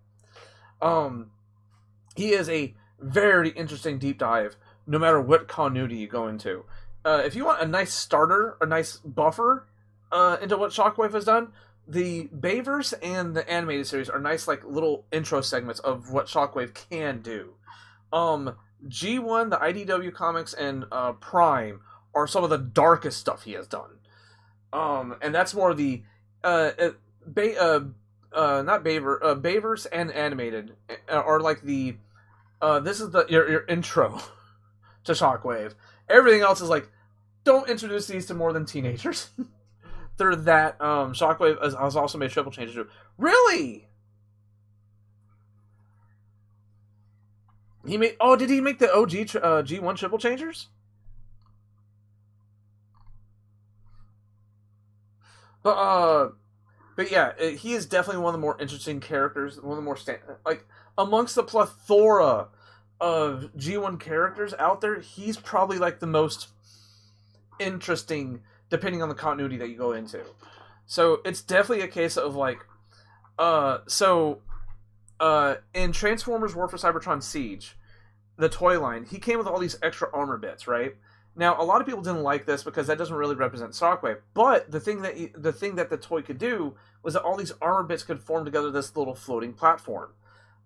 He is a very interesting deep dive, no matter what continuity you go into. If you want a nice starter, a nice buffer into what Shockwave has done, the Bayverse and the animated series are nice, like, little intro segments of what Shockwave can do. G1, the IDW comics, and Prime are some of the darkest stuff he has done. And that's more the Bayverse and animated are like the this is your intro to Shockwave. Everything else is like, don't introduce these to more than teenagers. They're that Shockwave has also made triple changes too. Really? Did he make the OG G1 triple changers? But yeah, he is definitely one of the more interesting characters, one of the more like amongst the plethora of G1 characters out there, he's probably like the most interesting, depending on the continuity that you go into. So it's definitely a case of like, in Transformers War for Cybertron Siege, the toy line, he came with all these extra armor bits, right? Now, a lot of people didn't like this because that doesn't really represent Shockwave. But the thing that the toy could do was that all these armor bits could form together this little floating platform.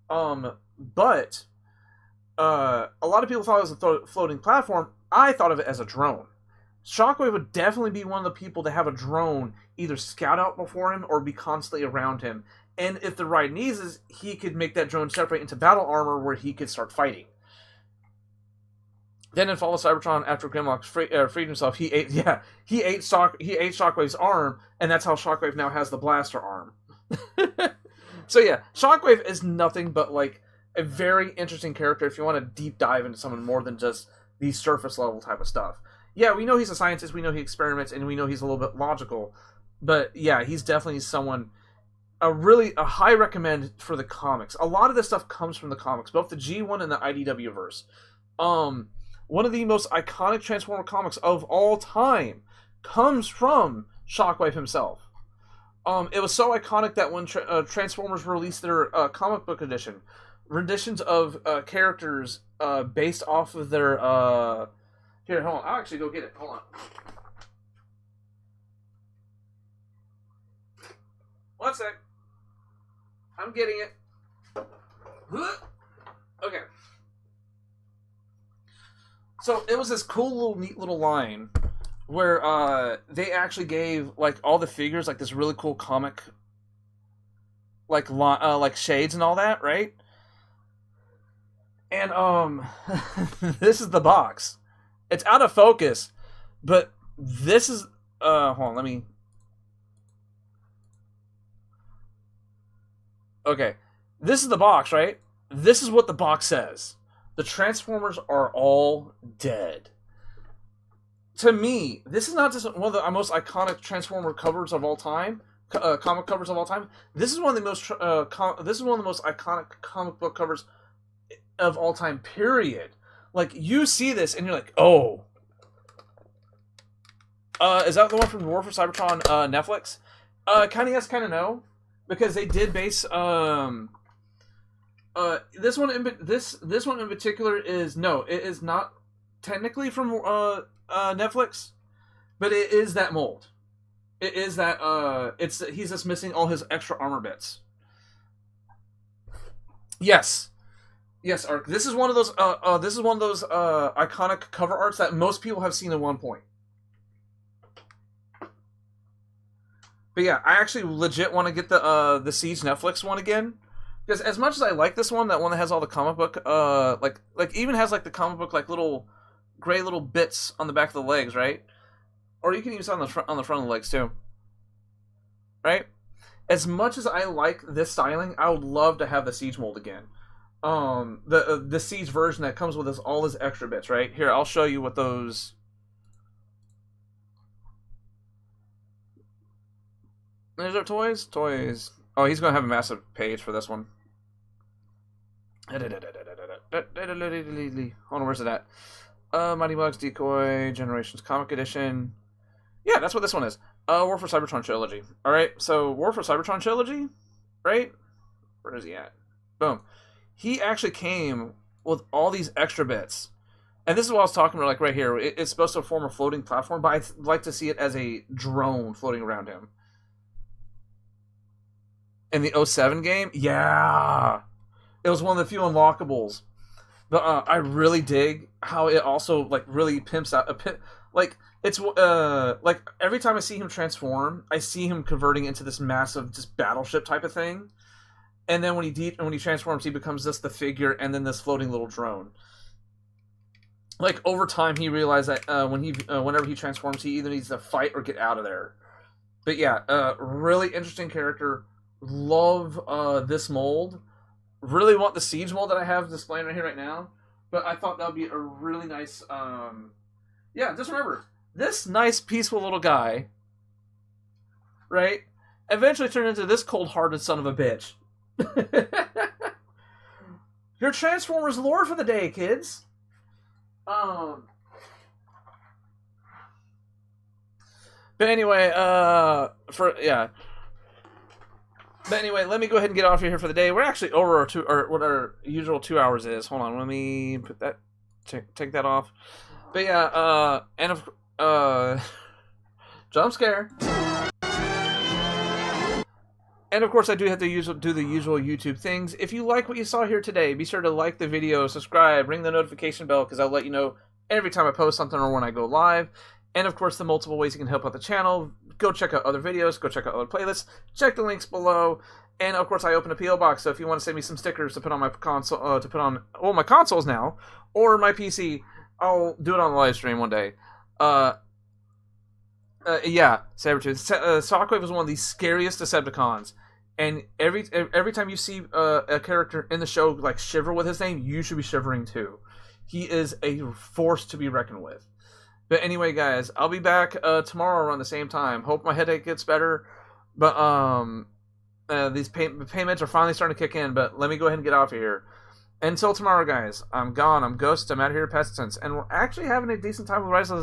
But a lot of people thought it was a floating platform. I thought of it as a drone. Shockwave would definitely be one of the people to have a drone either scout out before him or be constantly around him. And if the ride needs, he could make that drone separate into battle armor where he could start fighting. Then in Fall of Cybertron, after Grimlock freed himself, he ate Shockwave's arm, and that's how Shockwave now has the blaster arm. So yeah, Shockwave is nothing but like a very interesting character if you want to deep dive into someone more than just the surface level type of stuff. Yeah, we know he's a scientist, we know he experiments, and we know he's a little bit logical. But yeah, he's definitely someone, a high recommend for the comics. A lot of this stuff comes from the comics, both the G1 and the IDW verse. One of the most iconic Transformer comics of all time comes from Shockwave himself. It was so iconic that when Transformers released their comic book edition, renditions of characters based off of their... Here, hold on. I'll actually go get it. Hold on. One sec. I'm getting it. Okay. So it was this cool neat little line where they actually gave like all the figures like this really cool comic like shades and all that, right? And this is the box. It's out of focus, but this is hold on, let me. Okay. This is the box, right? This is what the box says. The Transformers are all dead. To me, this is not just one of the most iconic Transformer covers of all time, comic covers of all time. This is one of the most iconic comic book covers of all time. Period. Like you see this and you're like, oh, is that the one from War for Cybertron Netflix? Kind of yes, kind of no, because they did base this one in particular is no, it is not technically from Netflix, but it is that mold. It is that he's just missing all his extra armor bits. Yes, Ark. This is one of those iconic cover arts that most people have seen at one point. But yeah, I actually legit want to get the Siege Netflix one again. Because as much as I like this one, that one that has all the comic book, like even has like the comic book like little gray little bits on the back of the legs, right? Or you can use it on the front of the legs too, right? As much as I like this styling, I would love to have the Siege mold again. The Siege version that comes with all his extra bits, right? Here, I'll show you what those. There's our toys. Oh, he's gonna have a massive page for this one. Hold on, where's it at? Mighty Bugs Decoy Generations Comic Edition. Yeah, that's what this one is. War for Cybertron Trilogy. Alright, so War for Cybertron Trilogy, right? Where is he at? Boom. He actually came with all these extra bits. And this is what I was talking about, like right here. It's supposed to form a floating platform, but I'd like to see it as a drone floating around him. In the 07 game? Yeah! It was one of the few unlockables. But I really dig how it also like really pimps out like it's like every time I see him transform, I see him converting into this massive just battleship type of thing. And then when he transforms, he becomes just the figure and then this floating little drone. Like over time he realized that whenever he transforms, he either needs to fight or get out of there. But yeah, really interesting character. Love this mold. Really want the Siege mold that I have displaying right here right now. But I thought that would be a really nice... yeah, just remember, this nice, peaceful little guy, right, eventually turned into this cold-hearted son of a bitch. Your Transformers lore for the day, kids. But anyway, But anyway, let me go ahead and get off here for the day. We're actually over what our usual 2 hours is. Hold on, let me put that, take that off. But yeah, and jump scare. And of course, I do have to do the usual YouTube things. If you like what you saw here today, be sure to like the video, subscribe, ring the notification bell, because I'll let you know every time I post something or when I go live. And of course, the multiple ways you can help out the channel. Go check out other videos, go check out other playlists, check the links below. And of course, I open a PO box, so if you want to send me some stickers to put on my console, my consoles now, or my PC, I'll do it on the live stream one day. Yeah, Sabertooth. Shockwave is one of the scariest Decepticons. And every time you see a character in the show like shiver with his name, you should be shivering too. He is a force to be reckoned with. But anyway, guys, I'll be back tomorrow around the same time. Hope my headache gets better. But these payments are finally starting to kick in. But let me go ahead and get off of here. Until tomorrow, guys, I'm gone. I'm Ghost. I'm out of here, Pestilence. And we're actually having a decent time with Rise of the